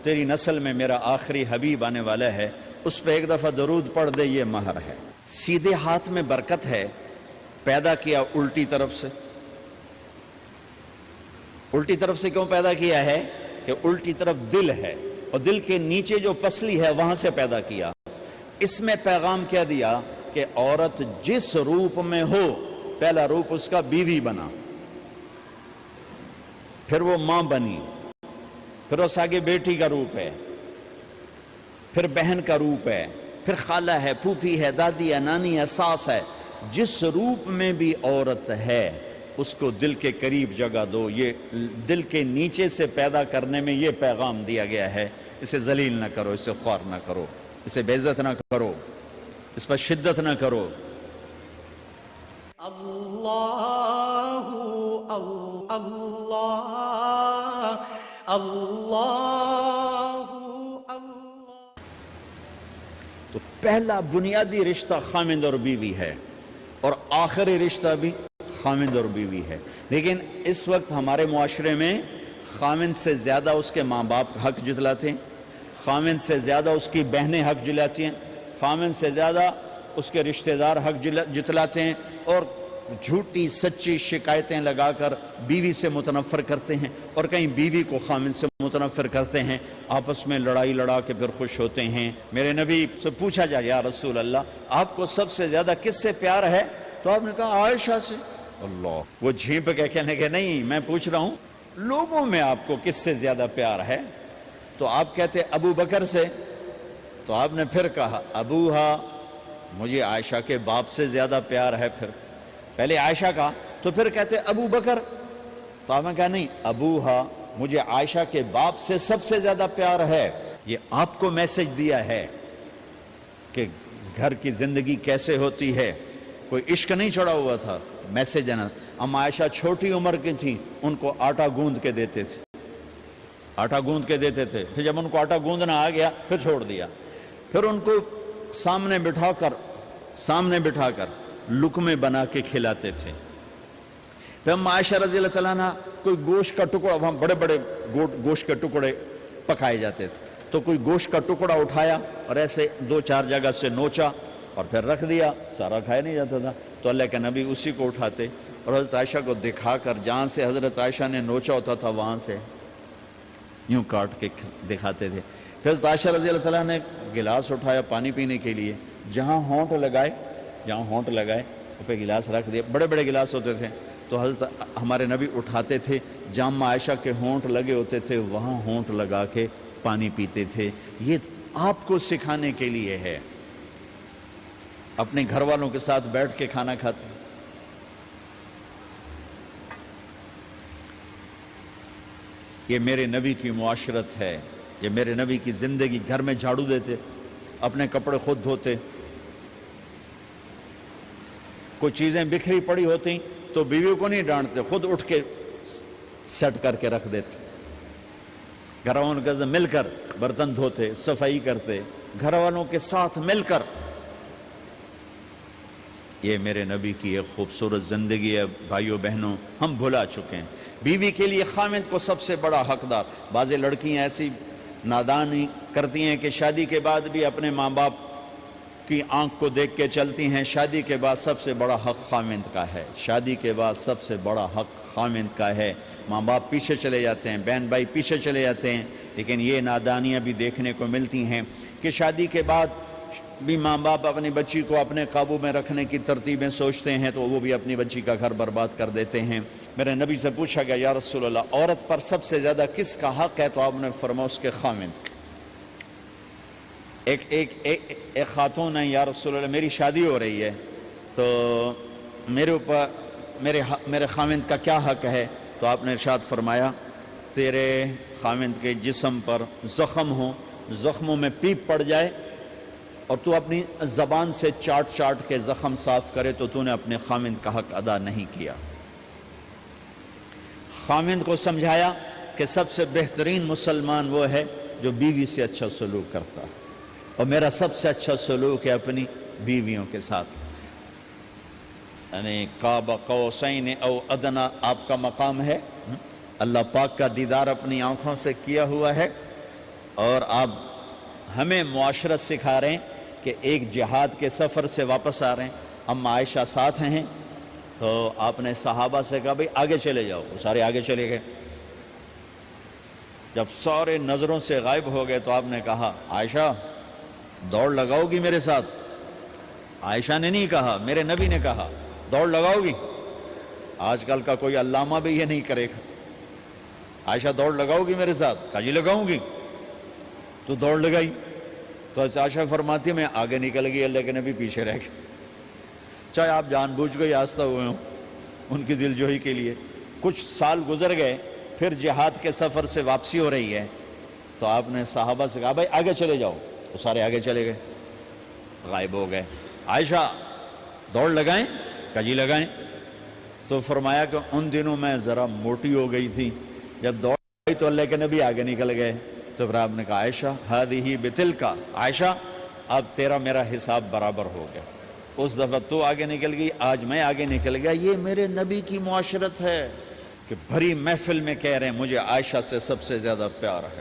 تیری نسل میں میرا آخری حبیب آنے والا ہے, اس پہ ایک دفعہ درود پڑھ دے, یہ مہر ہے. سیدھے ہاتھ میں برکت ہے. پیدا کیا الٹی طرف سے. الٹی طرف سے کیوں پیدا کیا ہے؟ کہ الٹی طرف دل ہے, اور دل کے نیچے جو پسلی ہے وہاں سے پیدا کیا. اس میں پیغام کیا دیا کہ عورت جس روپ میں ہو, پہلا روپ اس کا بیوی بنا, پھر وہ ماں بنی, پھر اس آگے بیٹی کا روپ ہے, پھر بہن کا روپ ہے, پھر خالہ ہے, پھوپھی ہے, دادی ہے, نانی ہے, ساس ہے. جس روپ میں بھی عورت ہے اس کو دل کے قریب جگہ دو. یہ دل کے نیچے سے پیدا کرنے میں یہ پیغام دیا گیا ہے. اسے ذلیل نہ کرو, اسے خوار نہ کرو, اسے بے عزت نہ کرو, اس پر شدت نہ کرو. اللہ تو پہلا بنیادی رشتہ خامند اور بیوی ہے, اور آخری رشتہ بھی خامند اور بیوی ہے. لیکن اس وقت ہمارے معاشرے میں خامند سے زیادہ اس کے ماں باپ حق جتلاتے ہیں, خامند سے زیادہ اس کی بہنیں حق جلاتی ہیں, خامند سے زیادہ اس کے رشتہ دار حق جتلاتے ہیں, اور جھوٹی سچی شکایتیں لگا کر بیوی سے متنفر کرتے ہیں, اور کہیں بیوی کو خامند سے متنفر کرتے ہیں. آپس میں لڑائی لڑا کے پھر خوش ہوتے ہیں. میرے نبی سے پوچھا جائے یا رسول اللہ آپ کو سب سے زیادہ کس سے پیار ہے؟ تو آپ نے کہا عائشہ سے. اللہ, وہ جھینپ کے کہنے کہ نہیں, میں پوچھ رہا ہوں لوگوں میں آپ کو کس سے زیادہ پیار ہے؟ تو آپ کہتے ابو بکر سے. تو آپ نے پھر کہا ابوہا, مجھے عائشہ کے باپ سے زیادہ پیار ہے. پھر پہلے عائشہ کا, تو پھر کہتے ابو بکر. تو آپ نے کہا نہیں, ابوہا, مجھے عائشہ کے باپ سے سب سے زیادہ پیار ہے. یہ آپ کو میسج دیا ہے کہ گھر کی زندگی کیسے ہوتی ہے. کوئی عشق نہیں چڑھا ہوا تھا, میسج دینا. اما عائشہ چھوٹی عمر کی تھیں, ان کو آٹا گوندھ کے دیتے تھے, آٹا گوندھ کے دیتے تھے. پھر جب ان کو آٹا گوندھنا آ گیا پھر چھوڑ دیا. پھر ان کو سامنے بٹھا کر لقمے بنا کے کھلاتے تھے. پھر ہم عائشہ رضی اللہ تعالیٰ عنہ کوئی گوشت کا ٹکڑا، وہاں بڑے بڑے گوشت کے ٹکڑے پکائے جاتے تھے، تو کوئی گوشت کا ٹکڑا اٹھایا اور ایسے 2-4 جگہ سے نوچا اور پھر رکھ دیا، سارا کھایا نہیں جاتا تھا، تو اللہ کے نبی اسی کو اٹھاتے اور حضرت عائشہ کو دکھا کر جہاں سے حضرت عائشہ نے نوچا ہوتا تھا وہاں سے یوں کاٹ کے دکھاتے تھے. پھر حضرت عائشہ رضی اللہ تعالیٰ نے گلاس اٹھایا پانی پینے کے لیے، جہاں ہونٹ لگائے اس پہ گلاس رکھ دیا. بڑے بڑے گلاس ہوتے تھے تو حضرت ہمارے نبی اٹھاتے تھے، جہاں عائشہ کے ہونٹ لگے ہوتے تھے وہاں ہونٹ لگا کے پانی پیتے تھے. یہ آپ کو سکھانے کے لیے ہے. اپنے گھر والوں کے ساتھ بیٹھ کے کھانا کھاتے. یہ میرے نبی کی معاشرت ہے، یہ میرے نبی کی زندگی. گھر میں جھاڑو دیتے، اپنے کپڑے خود دھوتے، کوئی چیزیں بکھری پڑی ہوتی تو بیوی کو نہیں ڈانٹتے، خود اٹھ کے سیٹ کر کے رکھ دیتے. گھر والوں کے ساتھ مل کر برتن دھوتے، صفائی کرتے، گھر والوں کے ساتھ مل کر. یہ میرے نبی کی ایک خوبصورت زندگی ہے. بھائیو بہنوں، ہم بھلا چکے ہیں. بیوی کے لیے خامد کو سب سے بڑا حقدار. بعض لڑکیاں ایسی نادانی کرتی ہیں کہ شادی کے بعد بھی اپنے ماں باپ کی آنکھ کو دیکھ کے چلتی ہیں. شادی کے بعد سب سے بڑا حق خامد کا ہے. شادی کے بعد سب سے بڑا حق خامد کا ہے. ماں باپ پیچھے چلے جاتے ہیں، بہن بھائی پیچھے چلے جاتے ہیں. لیکن یہ نادانیاں بھی دیکھنے کو ملتی ہیں کہ شادی کے بعد بھی ماں باپ اپنی بچی کو اپنے قابو میں رکھنے کی ترتیبیں سوچتے ہیں تو وہ بھی اپنی بچی کا گھر برباد کر دیتے ہیں. میرے نبی سے پوچھا گیا، یا رسول اللہ، عورت پر سب سے زیادہ کس کا حق ہے؟ تو آپ نے فرمایا اس کے خامد. ایک خاتون ہے، یا رسول اللہ میری شادی ہو رہی ہے تو میرے اوپر میرے خامد کا کیا حق ہے؟ تو آپ نے ارشاد فرمایا، تیرے خامد کے جسم پر زخم ہو، زخموں میں پیپ پڑ جائے اور تو اپنی زبان سے چاٹ کے زخم صاف کرے تو تو نے اپنے خامد کا حق ادا نہیں کیا. خامد کو سمجھایا کہ سب سے بہترین مسلمان وہ ہے جو بیوی سے اچھا سلوک کرتا ہے، اور میرا سب سے اچھا سلوک ہے اپنی بیویوں کے ساتھ. یعنی قاب قوسین او ادنا آپ کا مقام ہے. اللہ پاک کا دیدار اپنی آنکھوں سے کیا ہوا ہے، اور آپ ہمیں معاشرت سکھا رہے ہیں کہ ایک جہاد کے سفر سے واپس آ رہے ہیں. اما عائشہ ساتھ ہیں تو آپ نے صحابہ سے کہا بھئی آگے چلے جاؤ. وہ سارے آگے چلے گئے. جب سارے نظروں سے غائب ہو گئے تو آپ نے کہا، عائشہ دوڑ لگاؤ گی میرے ساتھ؟ عائشہ نے نہیں کہا، میرے نبی نے کہا دوڑ لگاؤ گی. آج کل کا کوئی علامہ بھی یہ نہیں کرے گا. عائشہ دوڑ لگاؤ گی میرے ساتھ؟ کہا جی لگاؤں گی. تو دوڑ لگائی تو عائشہ فرماتی میں آگے نکل گئی، اللہ کے نبی پیچھے رہ گئے. چاہے آپ جان بوجھ کے آستہ ہوئے ہوں ان کی دل جوئی کے لیے. کچھ سال گزر گئے، پھر جہاد کے سفر سے واپسی ہو رہی ہے تو آپ نے صحابہ سے کہا بھائی آگے چلے جاؤ. وہ سارے آگے چلے گئے، غائب ہو گئے. عائشہ دوڑ لگائیں؟ کہا جی لگائیں. تو فرمایا کہ ان دنوں میں ذرا موٹی ہو گئی تھی، جب دوڑ گئی تو اللہ کے نبی آگے نکل گئے. تو پھر آپ نے کہا عائشہ ہذہ بتلک، عائشہ اب تیرا میرا حساب برابر ہو گیا. اس دفعہ تو آگے نکل گئی، آج میں آگے نکل گیا. یہ میرے نبی کی معاشرت ہے کہ بھری محفل میں کہہ رہے ہیں مجھے عائشہ سے سب سے زیادہ پیار ہے.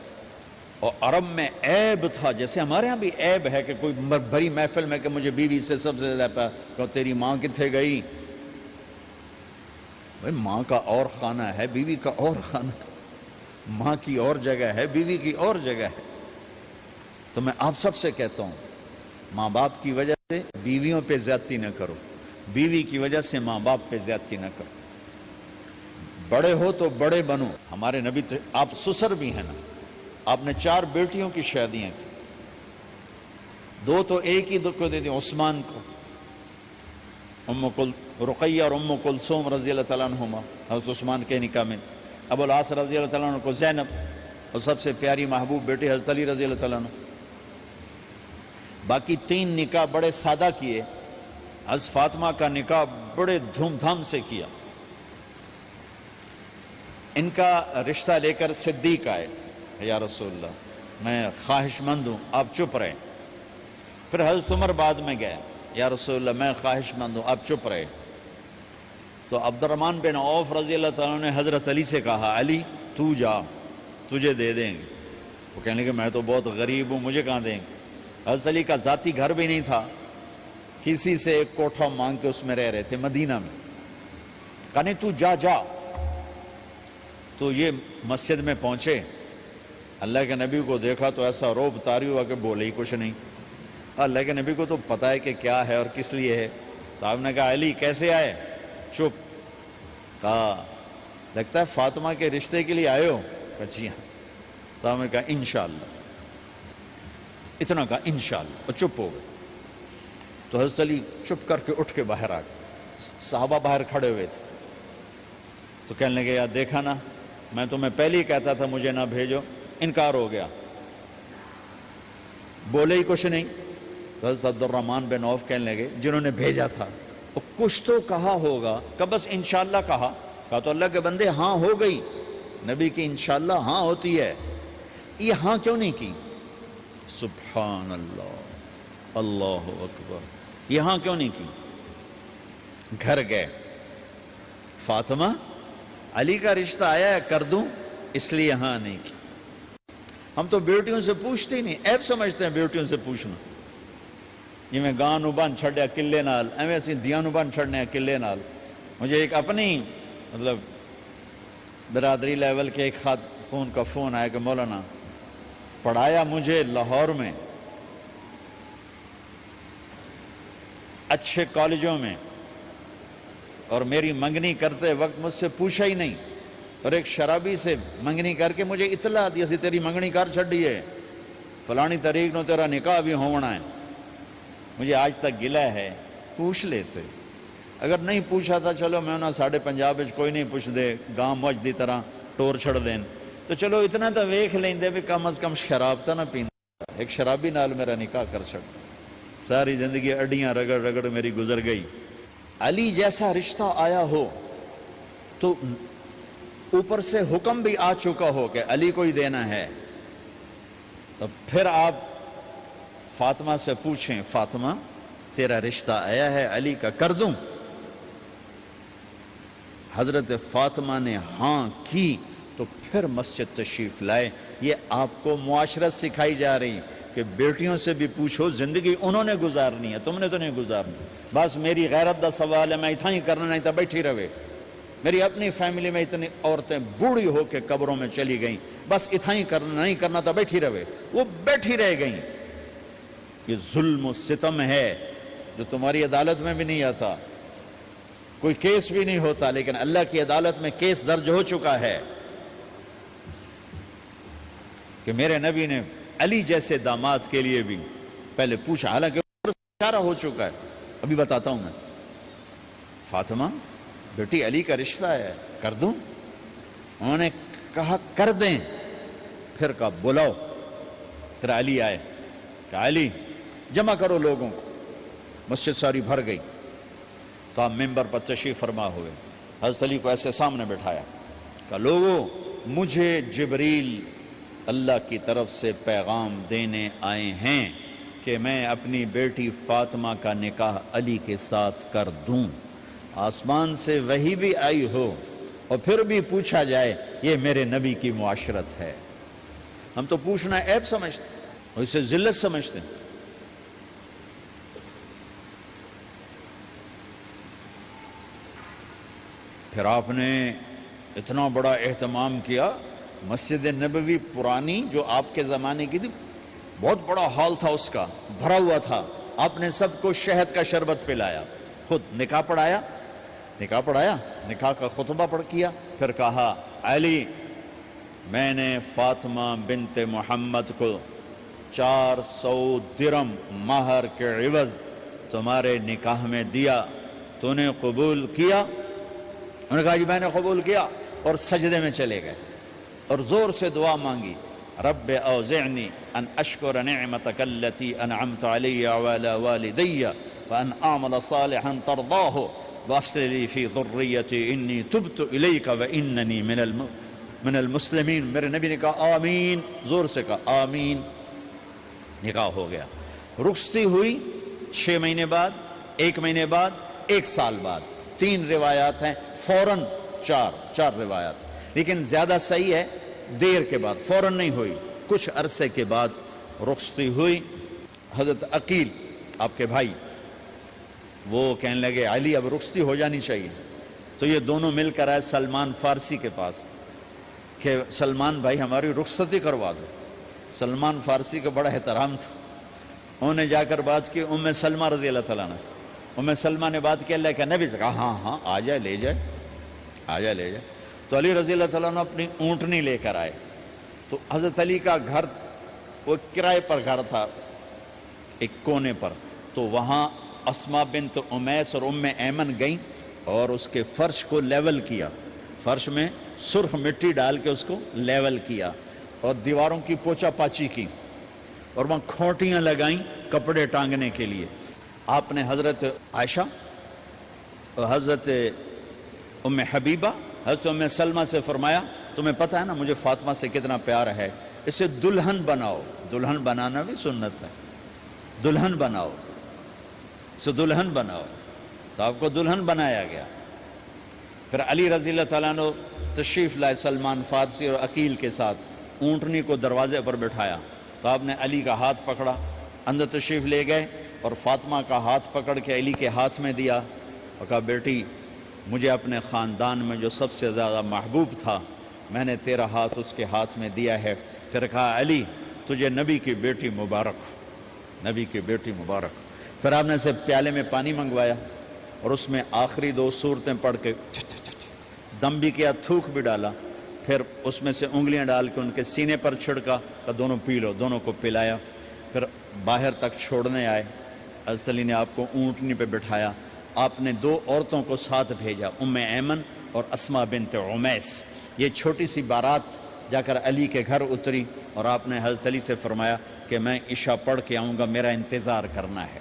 اور عرب میں عیب تھا، جیسے ہمارے ہاں بھی عیب ہے کہ کوئی بھری محفل میں کہ مجھے بیوی سے سب سے زیادہ پیار. کہ تیری ماں کتنے گئی؟ بھائی ماں کا اور خانہ ہے، بیوی کا اور خانہ ہے. ماں کی اور جگہ ہے، بیوی کی اور جگہ ہے. تو میں آپ سب سے کہتا ہوں، ماں باپ کی وجہ سے بیویوں پہ زیادتی نہ کرو، بیوی کی وجہ سے ماں باپ پہ زیادتی نہ کرو. بڑے ہو تو بڑے بنو. ہمارے نبی تو آپ سسر بھی ہیں نا، آپ نے 4 بیٹیوں کی شادیاں کی. 2 تو ایک ہی کو دے دی، عثمان کو، رقیہ اور ام کلثوم رضی اللہ تعالیٰ عنہما حضرت عثمان کے نکاح میں. ابو العاص رضی اللہ تعالیٰ عنہ کو زینب، اور سب سے پیاری محبوب بیٹی حضرت علی رضی اللہ تعالیٰ عنہ. باقی 3 نکاح بڑے سادہ کیے. حضرت فاطمہ کا نکاح بڑے دھوم دھام سے کیا. ان کا رشتہ لے کر صدیق آئے، یا رسول اللہ میں خواہش مند ہوں، آپ چپ رہیں. پھر حضرت عمر بعد میں گئے. یا رسول اللہ میں خواہش مند ہوں، آپ چپ رہے۔ تو عبد الرحمن بن عوف رضی اللہ تعالیٰ نے حضرت علی سے کہا علی تو جا، تجھے دے دیں گے۔ وہ کہنے لگے میں تو بہت غریب ہوں، مجھے کہاں دیں گے؟ حضرت علی کا ذاتی گھر بھی نہیں تھا، کسی سے ایک کوٹھا مانگ کے اس میں رہ رہے تھے مدینہ میں۔ کہا نہیں تو جا جا۔ تو یہ مسجد میں پہنچے، اللہ کے نبی کو دیکھا تو ایسا روب طاری ہوا کہ بولے ہی کچھ نہیں۔ اللہ کے نبی کو تو پتہ ہے کہ کیا ہے اور کس لیے ہے۔ تو آپ نے کہا علی کیسے آئے؟ چپ۔ کہا لگتا ہے فاطمہ کے رشتے کے لیے آئے ہو؟ کہا جی ہاں۔ تو آپ نے کہا انشاءاللہ، اتنا کہا انشاءاللہ، اور چپ ہو گئے۔ تو حضرت علی چپ کر کے اٹھ کے باہر آ گئے، صحابہ باہر کھڑے ہوئے تھے۔ تو کہنے لگے یار دیکھا نا، میں تمہیں پہلے ہی کہتا تھا مجھے نہ بھیجو، انکار ہو گیا، بولے ہی کچھ نہیں۔ تو حضرت عبد الرحمن بن عوف کہنے لگے جنہوں نے بھیجا تھا وہ کچھ تو کہا ہوگا، کہ بس انشاءاللہ کہا۔ کہا تو اللہ کے بندے ہاں ہو گئی، نبی کی انشاءاللہ ہاں ہوتی ہے، یہ ہاں کیوں نہیں کی؟ سبحان اللہ، اللہ اکبر، یہ ہاں کیوں نہیں کی؟ گھر گئے، فاطمہ علی کا رشتہ آیا ہے کر دوں، اس لیے ہاں نہیں کی۔ ہم تو بیٹیوں سے پوچھتے ہی نہیں، عیب سمجھتے ہیں بیٹیوں سے پوچھنا۔ جی میں گاں نو بن چھڑیا قلعے نال، ایویں اسی دیاں نو بن چھڑنے قلعے نال۔ مجھے ایک اپنی مطلب برادری لیول کے ایک خاتون کا فون آیا کہ مولانا پڑھایا مجھے لاہور میں اچھے کالجوں میں، اور میری منگنی کرتے وقت مجھ سے پوچھا ہی نہیں، اور ایک شرابی سے منگنی کر کے مجھے اطلاع دی سی تیری منگنی کر چھڑی ہے، فلانی تاریخ نو تیرا نکاح بھی ہونا ہے۔ مجھے آج تک گلہ ہے، پوچھ لیتے۔ اگر نہیں پوچھا تھا چلو میں انہاں ساڑھے پنجاب کوئی نہیں پوچھ دے، گاں موج دی طرح ٹور چھڑ دین، تو چلو اتنا تو ویکھ لیندے بھی کم از کم شراب تا نہ پیندا۔ ایک شرابی نال میرا نکاح کر چھڑ، ساری زندگی اڈیاں رگڑ رگڑ میری گزر گئی۔ علی جیسا رشتہ آیا ہو تو اوپر سے حکم بھی آ چکا ہو کہ علی کو ہی دینا ہے، تو پھر آپ فاطمہ سے پوچھیں فاطمہ تیرا رشتہ آیا ہے علی کا، کر دوں؟ حضرت فاطمہ نے ہاں کی تو پھر مسجد تشریف لائے۔ یہ آپ کو معاشرت سکھائی جا رہی کہ بیٹیوں سے بھی پوچھو، زندگی انہوں نے گزارنی ہے، تم نے تو نہیں گزارنی۔ بس میری غیرت دا سوال ہے، میں اتنا ہی کرنا نہیں تھا بیٹھی رہے۔ میری اپنی فیملی میں اتنی عورتیں بوڑھی ہو کے قبروں میں چلی گئیں، بس اتنا ہی کرنا نہیں کرنا تھا بیٹھی رہے، وہ بیٹھی رہ گئیں۔ یہ ظلم و ستم ہے جو تمہاری عدالت میں بھی نہیں آتا، کوئی کیس بھی نہیں ہوتا، لیکن اللہ کی عدالت میں کیس درج ہو چکا ہے کہ میرے نبی نے علی جیسے داماد کے لیے بھی پہلے پوچھا، حالانکہ اشارہ ہو چکا ہے۔ ابھی بتاتا ہوں میں۔ فاطمہ بیٹی علی کا رشتہ ہے، کر دوں؟ انہوں نے کہا کر دیں۔ پھر کہا بلاؤ۔ پھر علی آئے، کہا علی جمع کرو لوگوں کو۔ مسجد ساری بھر گئی، تو آپ ممبر پر تشریف فرما ہوئے۔ حضرت علی کو ایسے سامنے بٹھایا، کہا لوگوں مجھے جبریل اللہ کی طرف سے پیغام دینے آئے ہیں کہ میں اپنی بیٹی فاطمہ کا نکاح علی کے ساتھ کر دوں۔ آسمان سے وحی بھی آئی ہو اور پھر بھی پوچھا جائے، یہ میرے نبی کی معاشرت ہے۔ ہم تو پوچھنا عیب سمجھتے اور اسے ذلت سمجھتے ہیں۔ پھر آپ نے اتنا بڑا اہتمام کیا، مسجد نبوی پرانی جو آپ کے زمانے کی تھی، بہت بڑا ہال تھا، اس کا بھرا ہوا تھا۔ آپ نے سب کو شہد کا شربت پلایا، خود نکاح پڑھایا، نکاح کا خطبہ پڑھ کیا، پھر کہا علی میں نے فاطمہ بنت محمد کو 400 درم مہر کے عوض تمہارے نکاح میں دیا، تو نے قبول کیا؟ انہوں نے کہا جی میں نے قبول کیا، اور سجدے میں چلے گئے اور زور سے دعا مانگی، رب اوزعنی ان اشکر نعمتک التی انعمت علی وعلی والدی وان اعمل صالحا ترضاہ واصلح لی فی ذریتی انی تبت الیک واننی من المسلمین۔ میرے نبی نے کہا آمین، زور سے کہا آمین۔ نکاح ہو گیا، رخصتی ہوئی 6 مہینے بعد، 1 مہینے بعد، 1 سال بعد، 3 روایات ہیں، فوراً 4 روایات، لیکن زیادہ صحیح ہے دیر کے بعد، فوراً نہیں ہوئی، کچھ عرصے کے بعد رخصتی ہوئی۔ حضرت عقیل آپ کے بھائی وہ کہنے لگے علی اب رخصتی ہو جانی چاہیے، تو یہ دونوں مل کر آئے سلمان فارسی کے پاس کہ سلمان بھائی ہماری رخصتی کروا دو۔ سلمان فارسی کا بڑا احترام تھا، انہوں نے جا کر بات کی ام سلمہ رضی اللہ تعالیٰ عنہ سے۔ ام سلمہ نے بات کی اللہ کے نبی سے، کہا ہاں آ جائے لے جائے، آ جائے لے جائے۔ تو علی رضی اللہ تعالیٰ عنہ اپنی اونٹنی لے کر آئے، تو حضرت علی کا گھر وہ کرائے پر گھر تھا ایک کونے پر، تو وہاں اسماء بنت امیس اور ام ایمن گئیں اور اس کے فرش کو لیول کیا، فرش میں سرخ مٹی ڈال کے اس کو لیول کیا اور دیواروں کی پوچا پاچی کی اور وہاں کھوٹیاں لگائیں کپڑے ٹانگنے کے لیے۔ آپ نے حضرت عائشہ، حضرت ام حبیبہ، حضرت ام سلمہ سے فرمایا تمہیں پتہ ہے نا مجھے فاطمہ سے کتنا پیار ہے، اسے دلہن بناؤ۔ دلہن بنانا بھی سنت ہے، دلہن بناؤ، اسے دلہن بناؤ، تو آپ کو دلہن بنایا گیا۔ پھر علی رضی اللہ تعالیٰ عنہ تشریف لائے سلمان فارسی اور عقیل کے ساتھ، اونٹنی کو دروازے پر بٹھایا، تو آپ نے علی کا ہاتھ پکڑا، اندر تشریف لے گئے اور فاطمہ کا ہاتھ پکڑ کے علی کے ہاتھ میں دیا اور کہا بیٹی مجھے اپنے خاندان میں جو سب سے زیادہ محبوب تھا میں نے تیرا ہاتھ اس کے ہاتھ میں دیا ہے۔ پھر کہا علی تجھے نبی کی بیٹی مبارک، نبی کی بیٹی مبارک۔ پھر آپ نے اسے پیالے میں پانی منگوایا اور اس میں آخری 2 سورتیں پڑھ کے دم بھی کیا، تھوک بھی ڈالا، پھر اس میں سے انگلیاں ڈال کے ان کے سینے پر چھڑکا کہ دونوں پی لو، دونوں کو پلایا۔ پھر باہر تک چھوڑنے آئے، حضرت علی نے آپ کو اونٹنی پہ بٹھایا، آپ نے 2 عورتوں کو ساتھ بھیجا، ام ایمن اور اسماء بنت امیس۔ یہ چھوٹی سی بارات جا کر علی کے گھر اتری اور آپ نے حضرت علی سے فرمایا کہ میں عشاء پڑھ کے آؤں گا، میرا انتظار کرنا ہے۔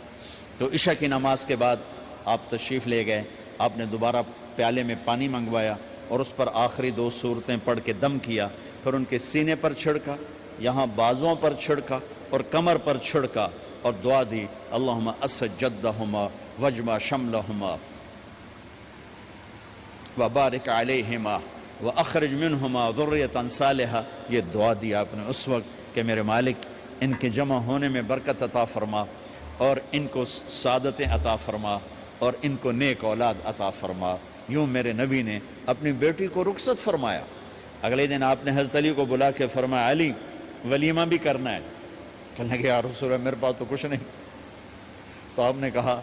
تو عشاء کی نماز کے بعد آپ تشریف لے گئے، آپ نے دوبارہ پیالے میں پانی منگوایا اور اس پر آخری 2 سورتیں پڑھ کے دم کیا، پھر ان کے سینے پر چھڑکا، یہاں بازوؤں پر چھڑکا اور کمر پر چھڑکا اور دعا دی اللہم اسد جدہما وجمع شملہما وبارک علیہما واخرج منہما ذریۃ صالحہ۔ یہ دعا دی آپ نے اس وقت کہ میرے مالک ان کے جمع ہونے میں برکت عطا فرما اور ان کو سعادتیں عطا فرما اور ان کو نیک اولاد عطا فرما۔ یوں میرے نبی نے اپنی بیٹی کو رخصت فرمایا۔ اگلے دن آپ نے حضرت علی کو بلا کے فرمایا علی ولیمہ بھی کرنا ہے۔ کہنے لگے یا رسول اللہ میرے پاس تو کچھ نہیں۔ تو آپ نے کہا،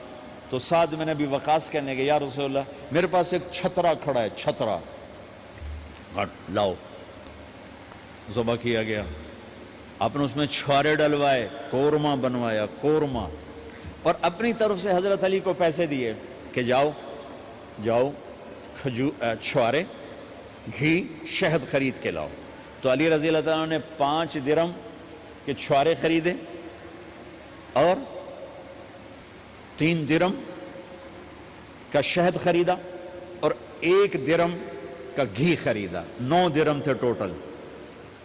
تو سعد بن ابی وقاص کہنے لگے یا رسول اللہ میرے پاس ایک چھترا کھڑا ہے، چھترا لاؤ۔ ذبح کیا گیا، آپ نے اس میں چھوارے ڈلوائے، قورمہ بنوایا، قورمہ، اور اپنی طرف سے حضرت علی کو پیسے دیے کہ جاؤ چھوارے، گھی، شہد خرید کے لاؤ۔ تو علی رضی اللہ تعالیٰ نے 5 درم کے چھوارے خریدے اور 3 درم کا شہد خریدا اور 1 درم کا گھی خریدا، 9 درم تھے ٹوٹل۔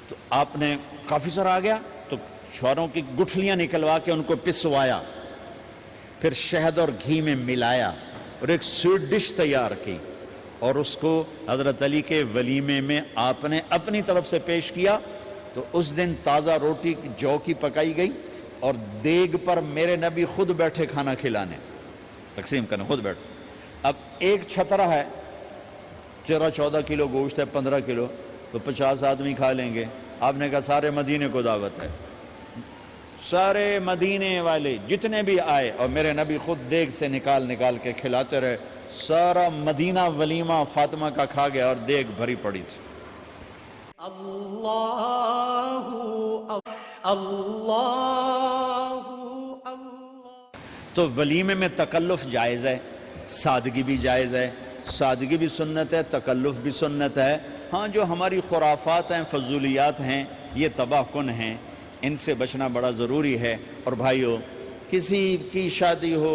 تو آپ نے کافی سارا آ گیا تو چھواروں کی گٹھلیاں نکلوا کے ان کو پسوایا، پھر شہد اور گھی میں ملایا اور ایک سویٹ ڈش تیار کی اور اس کو حضرت علی کے ولیمے میں آپ نے اپنی طرف سے پیش کیا۔ تو اس دن تازہ روٹی جو کی پکائی گئی اور دیگ پر میرے نبی خود بیٹھے کھانا کھلانے، تقسیم کرنے، خود بیٹھے۔ اب ایک چھترا ہے، 13-14 کلو گوشت ہے، 15 کلو، تو 50 آدمی کھا لیں گے۔ آپ نے کہا سارے مدینے کو دعوت ہے، سارے مدینے والے جتنے بھی آئے، اور میرے نبی خود دیگ سے نکال کے کھلاتے رہے۔ سارا مدینہ ولیمہ فاطمہ کا کھا گیا اور دیگ بھری پڑی تھی۔ اللہ اللہ اللہ۔ تو ولیمے میں تکلف جائز ہے، سادگی بھی جائز ہے، سادگی بھی سنت ہے، تکلف بھی سنت ہے۔ ہاں جو ہماری خرافات ہیں، فضولیات ہیں، یہ تباہ کن ہیں، ان سے بچنا بڑا ضروری ہے۔ اور بھائیو، کسی کی شادی ہو،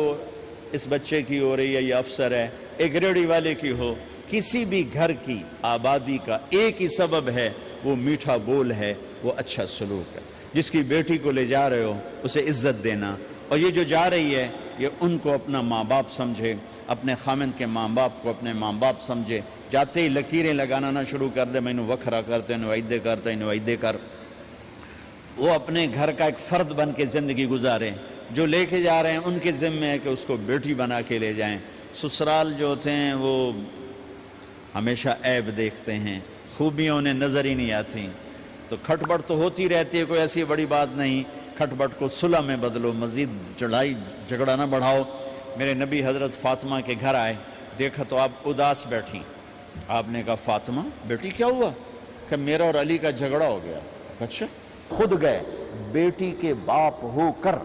اس بچے کی ہو رہی ہے، یہ افسر ہے، ایک ریڑھی والے کی ہو، کسی بھی گھر کی آبادی کا ایک ہی سبب ہے، وہ میٹھا بول ہے، وہ اچھا سلوک ہے۔ جس کی بیٹی کو لے جا رہے ہو اسے عزت دینا، اور یہ جو جا رہی ہے یہ ان کو اپنا ماں باپ سمجھے، اپنے خامند کے ماں باپ کو اپنے ماں باپ سمجھے، جاتے ہی لکیریں لگانا نہ شروع کر دے، مینوں وکھرا کرتے نوائدے کرتے نوائدے کر۔ وہ اپنے گھر کا ایک فرد بن کے زندگی گزاریں، جو لے کے جا رہے ہیں ان کے ذمے ہے کہ اس کو بیٹی بنا کے لے جائیں۔ سسرال جو ہوتے ہیں وہ ہمیشہ عیب دیکھتے ہیں، خوبیاں انہیں نظر ہی نہیں آتی، تو کھٹ بٹ تو ہوتی رہتی ہے، کوئی ایسی بڑی بات نہیں، کھٹ بٹ کو صلح میں بدلو، مزید لڑائی جھگڑا نہ بڑھاؤ۔ میرے نبی حضرت فاطمہ کے گھر آئے، دیکھا تو آپ اداس بیٹھی، آپ نے کہا فاطمہ بیٹی کیا ہوا؟ کہ میرا اور علی کا جھگڑا ہو گیا۔ اچھا، خود گئے بیٹی کے باپ ہو کر،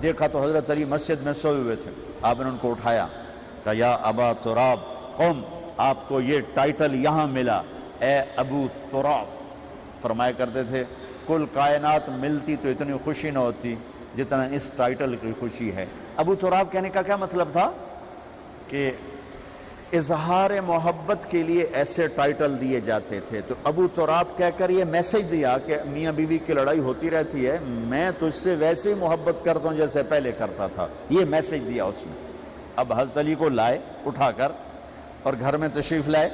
دیکھا تو حضرت علی مسجد میں سوئے ہوئے تھے، آپ نے ان کو اٹھایا، کہا یا ابا تراب قم، آپ کو یہ ٹائٹل یہاں ملا، اے ابو تراب۔ فرمایا کرتے تھے کل کائنات ملتی تو اتنی خوشی نہ ہوتی جتنا اس ٹائٹل کی خوشی ہے۔ ابو تراب کہنے کا کیا مطلب تھا؟ کہ اظہار محبت کے لیے ایسے ٹائٹل دیے جاتے تھے، تو ابو تراب کہہ کر یہ میسج دیا کہ میاں بیوی کی لڑائی ہوتی رہتی ہے، میں تجھ سے ویسے ہی محبت کرتا ہوں جیسے پہلے کرتا تھا، یہ میسج دیا اس نے۔ اب حضرت علی کو لائے اٹھا کر اور گھر میں تشریف لائے،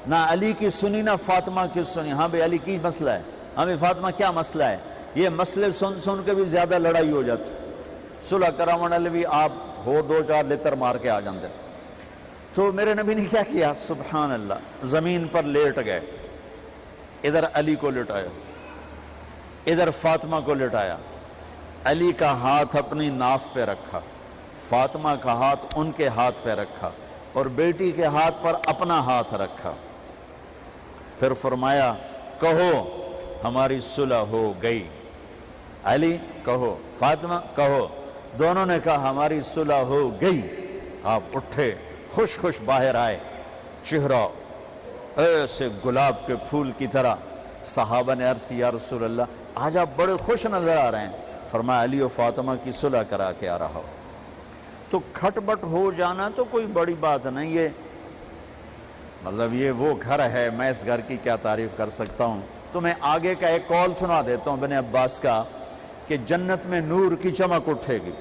نہ علی کی سنی نہ فاطمہ کی سنی۔ ہاں بھئی علی کی مسئلہ ہے، ہاں بھئی فاطمہ کیا مسئلہ ہے؟ یہ مسئلے سن کے بھی زیادہ لڑائی ہو جاتی، صلح کراون والے بھی آپ ہو دو چار لتر مار کے آ جاندے۔ تو میرے نبی نے کیا کیا؟ سبحان اللہ، زمین پر لیٹ گئے، ادھر علی کو لٹایا، ادھر فاطمہ کو لٹایا، علی کا ہاتھ اپنی ناف پہ رکھا، فاطمہ کا ہاتھ ان کے ہاتھ پہ رکھا، اور بیٹی کے ہاتھ پر اپنا ہاتھ رکھا۔ پھر فرمایا کہو ہماری صلح ہو گئی، علی کہو، فاطمہ کہو، دونوں نے کہا ہماری صلح ہو گئی۔ آپ اٹھے، خوش خوش باہر آئے، چہرہ ایسے گلاب کے پھول کی طرح۔ صحابہ نے عرض کی یا رسول اللہ آج آپ بڑے خوش نظر آ رہے ہیں۔ فرمایا علی و فاطمہ کی صلح کرا کے آ رہا ہو۔ تو کھٹ بٹ ہو جانا تو کوئی بڑی بات نہیں ہے، مطلب یہ وہ گھر ہے، میں اس گھر کی کیا تعریف کر سکتا ہوں۔ تو میں آگے کا ایک قول سنا دیتا ہوں ابن عباس کا، کہ جنت میں نور کی چمک اٹھے گی،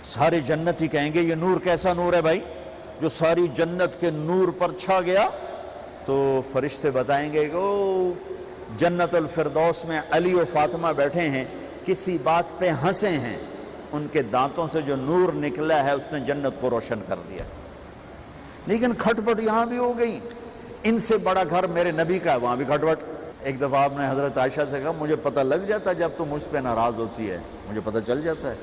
سارے جنتی کہیں گے یہ نور کیسا نور ہے بھائی جو ساری جنت کے نور پر چھا گیا؟ تو فرشتے بتائیں گے کہ او جنت الفردوس میں علی و فاطمہ بیٹھے ہیں، کسی بات پہ ہنسے ہیں، ان کے دانتوں سے جو نور نکلا ہے اس نے جنت کو روشن کر دیا۔ لیکن کھٹ پٹ یہاں بھی ہو گئی، ان سے بڑا گھر میرے نبی کا ہے، وہاں بھی کھٹ پٹ۔ ایک دفعہ آپ نے حضرت عائشہ سے کہا مجھے پتہ لگ جاتا ہے جب تو مجھ پہ ناراض ہوتی ہے، مجھے پتہ چل جاتا ہے۔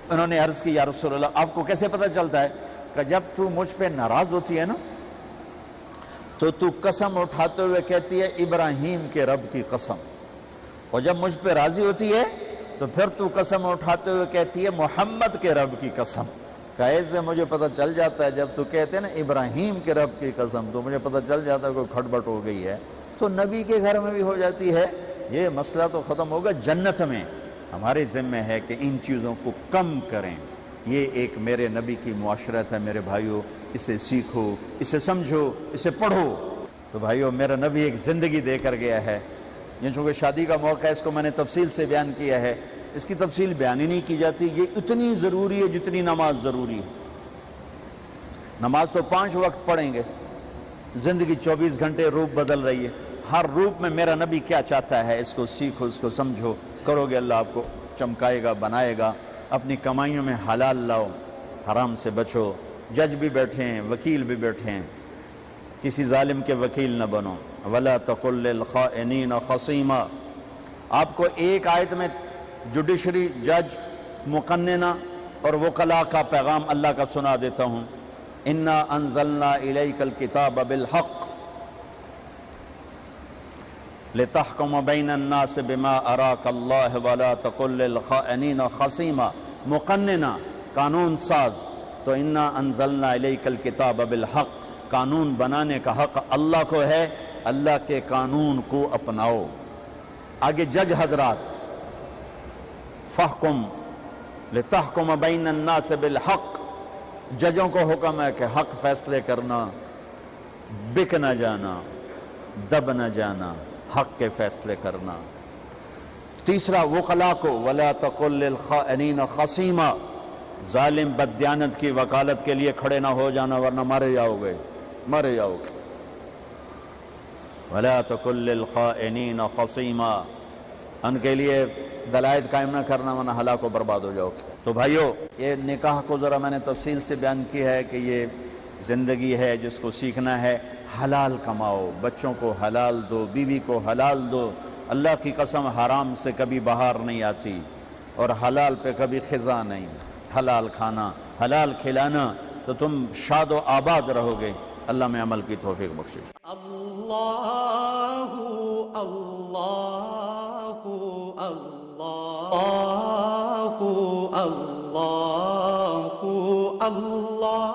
انہوں نے عرض کی یا رسول اللہ آپ کو کیسے پتہ چلتا ہے؟ کہ جب تو مجھ پہ ناراض ہوتی ہے نا تو قسم اٹھاتے ہوئے کہتی ہے ابراہیم کے رب کی قسم، اور جب مجھ پہ راضی ہوتی ہے تو پھر تو قسم اٹھاتے ہوئے کہتی ہے محمد کے رب کی قسم۔ ایسے مجھے پتہ چل جاتا ہے جب تو کہتے ہیں نا ابراہیم کے رب کی قسم، تو مجھے پتہ چل جاتا ہے کوئی کھٹ بٹ ہو گئی ہے۔ تو نبی کے گھر میں بھی ہو جاتی ہے، یہ مسئلہ تو ختم ہوگا۔ جنت میں ہمارے ذمہ ہے کہ ان چیزوں کو کم کریں، یہ ایک میرے نبی کی معاشرت ہے میرے بھائیوں، اسے سیکھو، اسے سمجھو، اسے پڑھو۔ تو بھائیوں میرا نبی ایک زندگی دے کر گیا ہے، یہ چونکہ شادی کا موقع ہے اس کو میں نے تفصیل سے بیان کیا ہے، اس کی تفصیل بیان ہی نہیں کی جاتی، یہ اتنی ضروری ہے جتنی نماز ضروری ہے۔ نماز تو 5 وقت پڑھیں گے، زندگی 24 گھنٹے روپ بدل رہی ہے، ہر روپ میں میرا نبی کیا چاہتا ہے اس کو سیکھو، اس کو سمجھو، کرو گے اللہ آپ کو چمکائے گا، بنائے گا۔ اپنی کمائیوں میں حلال لاؤ، حرام سے بچو۔ جج بھی بیٹھے ہیں، وکیل بھی بیٹھے ہیں، کسی ظالم کے وکیل نہ بنو۔ وَلَا تَقُلْ لِلْخَائِنِينَ خَصِيمًا۔ آپ کو ایک آیت میں جوڈیشری، جج، مقننہ اور وکلاء کا پیغام اللہ کا سنا دیتا ہوں۔ اِنَّا أَنزَلْنَا إِلَيْكَ الْكِتَابَ بِالْحَقِّ لِتَحْكُمَ بَيْنَ النَّاسِ بِمَا أَرَاكَ اللَّهُ وَلَا تَقُلْ لِلْخَائِنِينَ خَصِيمًا۔ مقننہ، قانون ساز، تو اِنَّا أَنزَلْنَا إِلَيْكَ الْكِتَابَ بِالْحَقِّ، قانون بنانے کا حق اللہ کو ہے، اللہ کے قانون کو اپناؤ۔ آگے جج حضرات، فَحْكُمْ لِتَحْكُمَ بَيْنَ النَّاسِ بِالْحَقِّ، ججوں کو حکم ہے کہ حق فیصلے کرنا، بک نہ جانا، دب نہ جانا، حق کے فیصلے کرنا۔ تیسرا وکلا کو ولا تقل للخائنین خصیما، ظالم بددیانت کی وکالت کے لیے کھڑے نہ ہو جانا ورنہ مارے جاؤ گے، مارے جاؤ گے۔ ولا تقل للخائنین خصیما، ان کے لیے دلائل قائم نہ کرنا ورنہ ہلاک و برباد ہو جاؤ گے۔ تو بھائیو، یہ نکاح کو ذرا میں نے تفصیل سے بیان کی ہے کہ یہ زندگی ہے جس کو سیکھنا ہے۔ حلال کماؤ، بچوں کو حلال دو، بیوی کو حلال دو۔ اللہ کی قسم حرام سے کبھی بہار نہیں آتی اور حلال پہ کبھی خزاں نہیں۔ حلال کھانا، حلال کھلانا تو تم شاد و آباد رہو گے۔ اللہ میں عمل کی توفیق بخشے۔ اللہ اللہ اللہ اللہ اللہ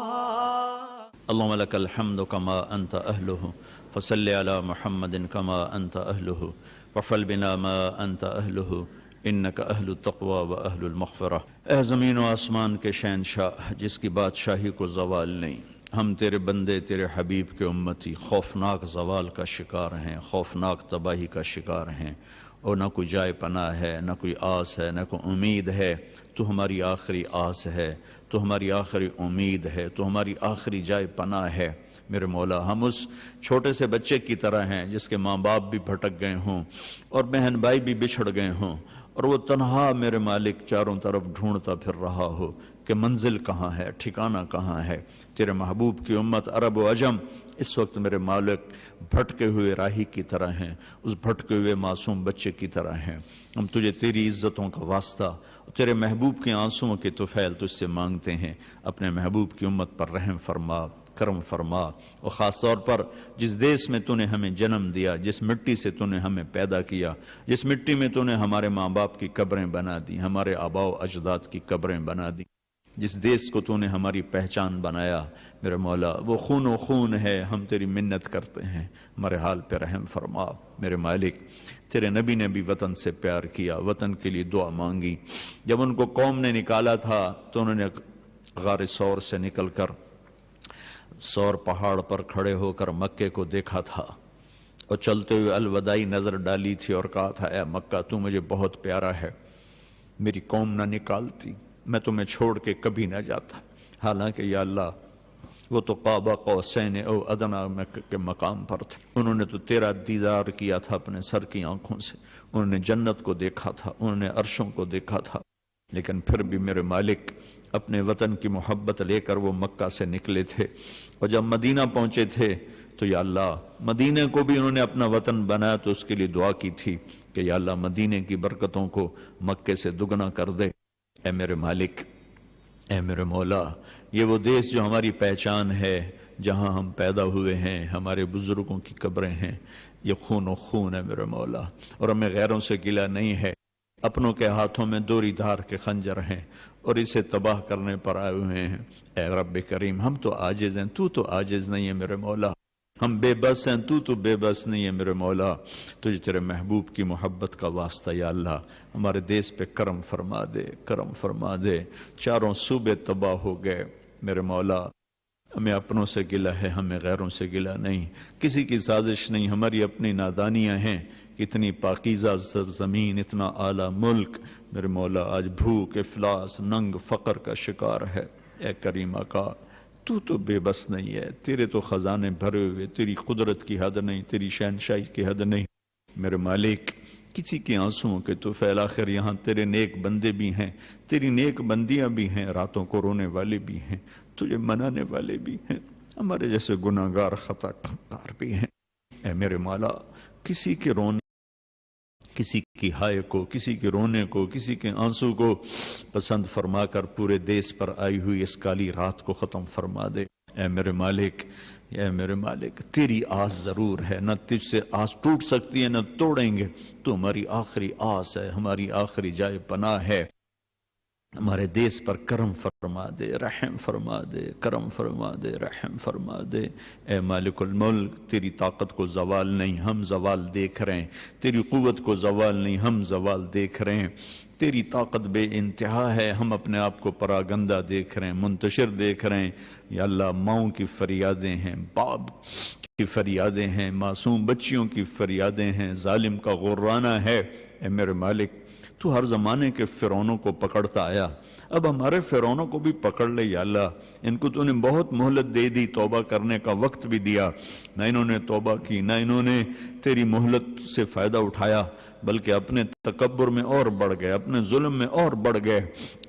اللهم لك الحمد كما أنت أهله فصل على محمد كما أنت أهله وفعل بنا ما أنت أهله إنك أهل التقوى وأهل المغفرة۔ اے زمین و آسمان کے شہنشاہ جس کی بادشاہی کو زوال نہیں، ہم تیرے بندے تیرے حبیب کے امتی خوفناک زوال کا شکار ہیں، خوفناک تباہی کا شکار ہیں، اور نہ کوئی جائے پناہ ہے، نہ کوئی آس ہے، نہ کوئی امید ہے۔ تو ہماری آخری آس ہے، تو ہماری آخری امید ہے، تو ہماری آخری جائے پناہ ہے۔ میرے مولا، ہم اس چھوٹے سے بچے کی طرح ہیں جس کے ماں باپ بھی بھٹک گئے ہوں اور بہن بھائی بھی بچھڑ گئے ہوں، اور وہ تنہا میرے مالک چاروں طرف ڈھونڈتا پھر رہا ہو کہ منزل کہاں ہے، ٹھکانہ کہاں ہے۔ تیرے محبوب کی امت عرب و عجم اس وقت میرے مالک بھٹکے ہوئے راہی کی طرح ہیں، اس بھٹکے ہوئے معصوم بچے کی طرح ہیں۔ ہم تجھے تیری عزتوں کا واسطہ، تیرے محبوب کے آنسوؤں کے طفیل تجھ سے مانگتے ہیں۔ اپنے محبوب کی امت پر رحم فرما، کرم فرما، اور خاص طور پر جس دیس میں تو نے ہمیں جنم دیا، جس مٹی سے تو نے ہمیں پیدا کیا، جس مٹی میں تو نے ہمارے ماں باپ کی قبریں بنا دی، ہمارے آباء و اجداد کی قبریں بنا دی، جس دیس کو تو نے ہماری پہچان بنایا، میرے مولا وہ خون و خون ہے، ہم تیری منت کرتے ہیں، ہمارے حال پہ رحم فرما۔ میرے مالک، تیرے نبی نے بھی وطن سے پیار کیا، وطن کے لیے دعا مانگی۔ جب ان کو قوم نے نکالا تھا تو انہوں نے غار سور سے نکل کر سور پہاڑ پر کھڑے ہو کر مکے کو دیکھا تھا اور چلتے ہوئے الوداعی نظر ڈالی تھی اور کہا تھا، اے مکہ تو مجھے بہت پیارا ہے، میری قوم نہ نکالتی، میں تمہیں چھوڑ کے کبھی نہ جاتا۔ حالانکہ یا اللہ وہ تو قاب قوسین او ادنیٰ کے مقام پر تھے، انہوں نے تو تیرا دیدار کیا تھا اپنے سر کی آنکھوں سے، انہوں نے جنت کو دیکھا تھا، انہوں نے عرشوں کو دیکھا تھا، لیکن پھر بھی میرے مالک اپنے وطن کی محبت لے کر وہ مکہ سے نکلے تھے، اور جب مدینہ پہنچے تھے تو یا اللہ مدینہ کو بھی انہوں نے اپنا وطن بنایا تو اس کے لیے دعا کی تھی کہ یا اللہ مدینہ کی برکتوں کو مکے سے دگنا کر دے۔ اے میرے مالک، اے میرے مولا، یہ وہ دیس جو ہماری پہچان ہے، جہاں ہم پیدا ہوئے ہیں، ہمارے بزرگوں کی قبریں ہیں، یہ خون و خون ہے میرے مولا، اور ہمیں غیروں سے گلہ نہیں ہے۔ اپنوں کے ہاتھوں میں دوری دھار کے خنجر ہیں اور اسے تباہ کرنے پر آئے ہوئے ہیں۔ اے رب کریم، ہم تو عاجز ہیں، تو عاجز نہیں ہے میرے مولا، ہم بے بس ہیں، تو بے بس نہیں ہے میرے مولا۔ تجھے تیرے محبوب کی محبت کا واسطہ یا اللہ ہمارے دیس پہ کرم فرما دے، کرم فرما دے۔ چاروں صوبے تباہ ہو گئے میرے مولا، ہمیں اپنوں سے گلہ ہے، ہمیں غیروں سے گلہ نہیں، کسی کی سازش نہیں، ہماری اپنی نادانیاں ہیں۔ اتنی پاکیزہ سرزمین، اتنا اعلیٰ ملک میرے مولا آج بھوک، افلاس، ننگ، فقر کا شکار ہے۔ اے کریم آقا، تو بے بس نہیں ہے، تیرے تو خزانے بھرے ہوئے، تیری قدرت کی حد نہیں، تیری شہنشاہی کی حد نہیں میرے مالک۔ کسی کے آنسوؤں کے تو فیل آخر یہاں تیرے نیک بندے بھی ہیں، تیری نیک بندیاں بھی ہیں، راتوں کو رونے والے بھی ہیں، تجھے منانے والے بھی ہیں، ہمارے جیسے گناہگار خطا کار بھی ہیں۔ اے میرے مولا، کسی کے رونے، کسی کی ہائے کو، کسی کے رونے کو، کسی کے آنسو کو پسند فرما کر پورے دیس پر آئی ہوئی اس کالی رات کو ختم فرما دے۔ اے میرے مالک، اے میرے مالک، تیری آس ضرور ہے، نہ تجھ سے آس ٹوٹ سکتی ہے، نہ توڑیں گے، تو ہماری آخری آس ہے، ہماری آخری جائے پناہ ہے۔ ہمارے دیس پر کرم فرما دے، رحم فرما دے، کرم فرما دے، رحم فرما دے۔ اے مالک الملک، تیری طاقت کو زوال نہیں، ہم زوال دیکھ رہے ہیں، تیری قوت کو زوال نہیں، ہم زوال دیکھ رہے ہیں۔ تیری طاقت بے انتہا ہے، ہم اپنے آپ کو پراگندہ دیکھ رہے ہیں، منتشر دیکھ رہے ہیں۔ یا اللہ، ماؤں کی فریادیں ہیں، باپ کی فریادیں ہیں، معصوم بچیوں کی فریادیں ہیں، ظالم کا غرانہ ہے۔ اے میرے مالک، تو ہر زمانے کے فرعونوں کو پکڑتا آیا، اب ہمارے فرعونوں کو بھی پکڑ لے یا اللہ۔ ان کو تو نے بہت مہلت دے دی، توبہ کرنے کا وقت بھی دیا، نہ انہوں نے توبہ کی، نہ انہوں نے تیری مہلت سے فائدہ اٹھایا، بلکہ اپنے تکبر میں اور بڑھ گئے، اپنے ظلم میں اور بڑھ گئے۔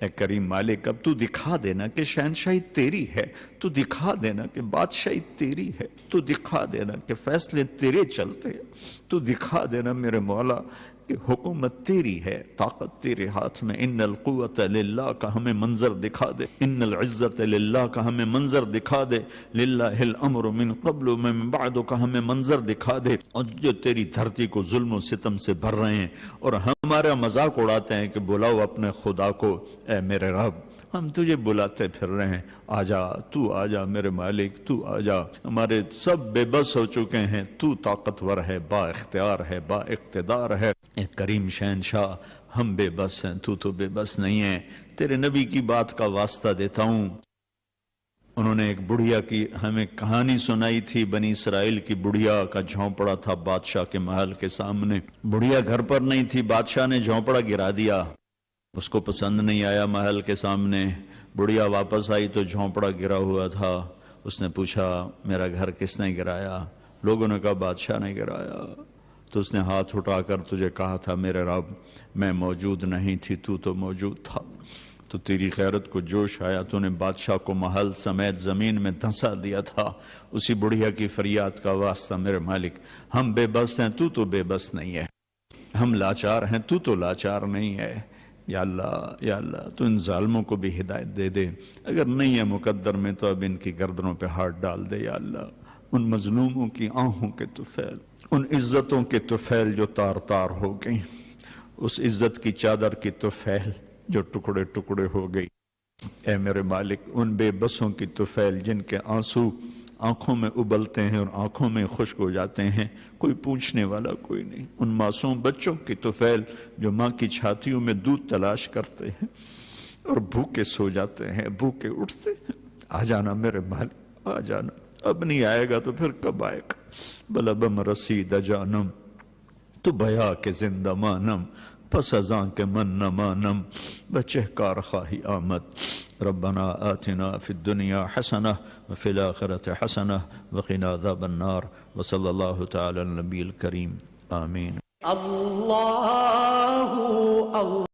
اے کریم مالک، اب تو دکھا دینا کہ شہنشاہی تیری ہے، تو دکھا دینا کہ بادشاہی تیری ہے، تو دکھا دینا کہ فیصلے تیرے چلتے ہیں، تو دکھا دینا میرے مولا کہ حکومت تیری ہے، طاقت تیرے ہاتھ میں۔ ان القوت للہ کا ہمیں منظر دکھا دے، ان العزت للہ کا ہمیں منظر دکھا دے، للہ الامر من قبل و من بعد کا ہمیں منظر دکھا دے۔ اور جو تیری دھرتی کو ظلم و ستم سے بھر رہے ہیں اور ہمارا مذاق اڑاتے ہیں کہ بلاؤ اپنے خدا کو، اے میرے رب ہم تجھے بلاتے پھر رہے ہیں، آجا، تو آجا میرے مالک، تو آجا۔ ہمارے سب بے بس ہو چکے ہیں، تو طاقتور ہے، با اختیار ہے، با اقتدار ہے۔ اے کریم شہنشاہ، ہم بے بس ہیں، تو بے بس نہیں ہے۔ تیرے نبی کی بات کا واسطہ دیتا ہوں، انہوں نے ایک بڑھیا کی ہمیں کہانی سنائی تھی، بنی اسرائیل کی بڑھیا کا جھونپڑا تھا بادشاہ کے محل کے سامنے۔ بڑھیا گھر پر نہیں تھی، بادشاہ نے جھونپڑا گرا دیا، اس کو پسند نہیں آیا محل کے سامنے۔ بڑھیا واپس آئی تو جھونپڑا گرا ہوا تھا، اس نے پوچھا میرا گھر کس نے گرایا؟ لوگوں نے کہا بادشاہ نے گرایا۔ تو اس نے ہاتھ اٹھا کر تجھے کہا تھا میرے رب میں موجود نہیں تھی، تو موجود تھا، تو تیری غیرت کو جوش آیا، تو نے بادشاہ کو محل سمیت زمین میں دھنسا دیا تھا۔ اسی بڑھیا کی فریاد کا واسطہ میرے مالک، ہم بے بس ہیں، تو بے بس نہیں ہے، ہم لاچار ہیں، تو لاچار نہیں ہے۔ یا اللہ تو ان ظالموں کو بھی ہدایت دے دے، اگر نہیں ہے مقدر میں تو اب ان کی گردنوں پہ ہاتھ ڈال دے یا اللہ۔ ان مظلوموں کی آہوں کے طفیل، ان عزتوں کے طفیل جو تار تار ہو گئی، اس عزت کی چادر کی طفیل جو ٹکڑے ٹکڑے ہو گئی۔ اے میرے مالک، ان بے بسوں کی طفیل جن کے آنسو آنکھوں میں ابلتے ہیں اور آنکھوں میں خشک ہو جاتے ہیں، کوئی پوچھنے والا کوئی نہیں۔ ان معصوم بچوں کی طفیل جو ماں کی چھاتیوں میں دودھ تلاش کرتے ہیں اور بھوکے سو جاتے ہیں، بھوکے اٹھتے ہیں۔ آ جانا میرے مالک، آ جانا، اب نہیں آئے گا تو پھر کب آئے گا؟ بلبم رسید جانم تو بیا کے زندہ مانم، پس ازاں کے من نہ مانم، بچہ کار خواہی آمد۔ ربنا آتنا فی الدنیا حسنہ وفی الآخرۃ حسنہ وقنا عذاب النار، وصلی اللہ تعالی علی النبی الکریم، آمین۔ اللہ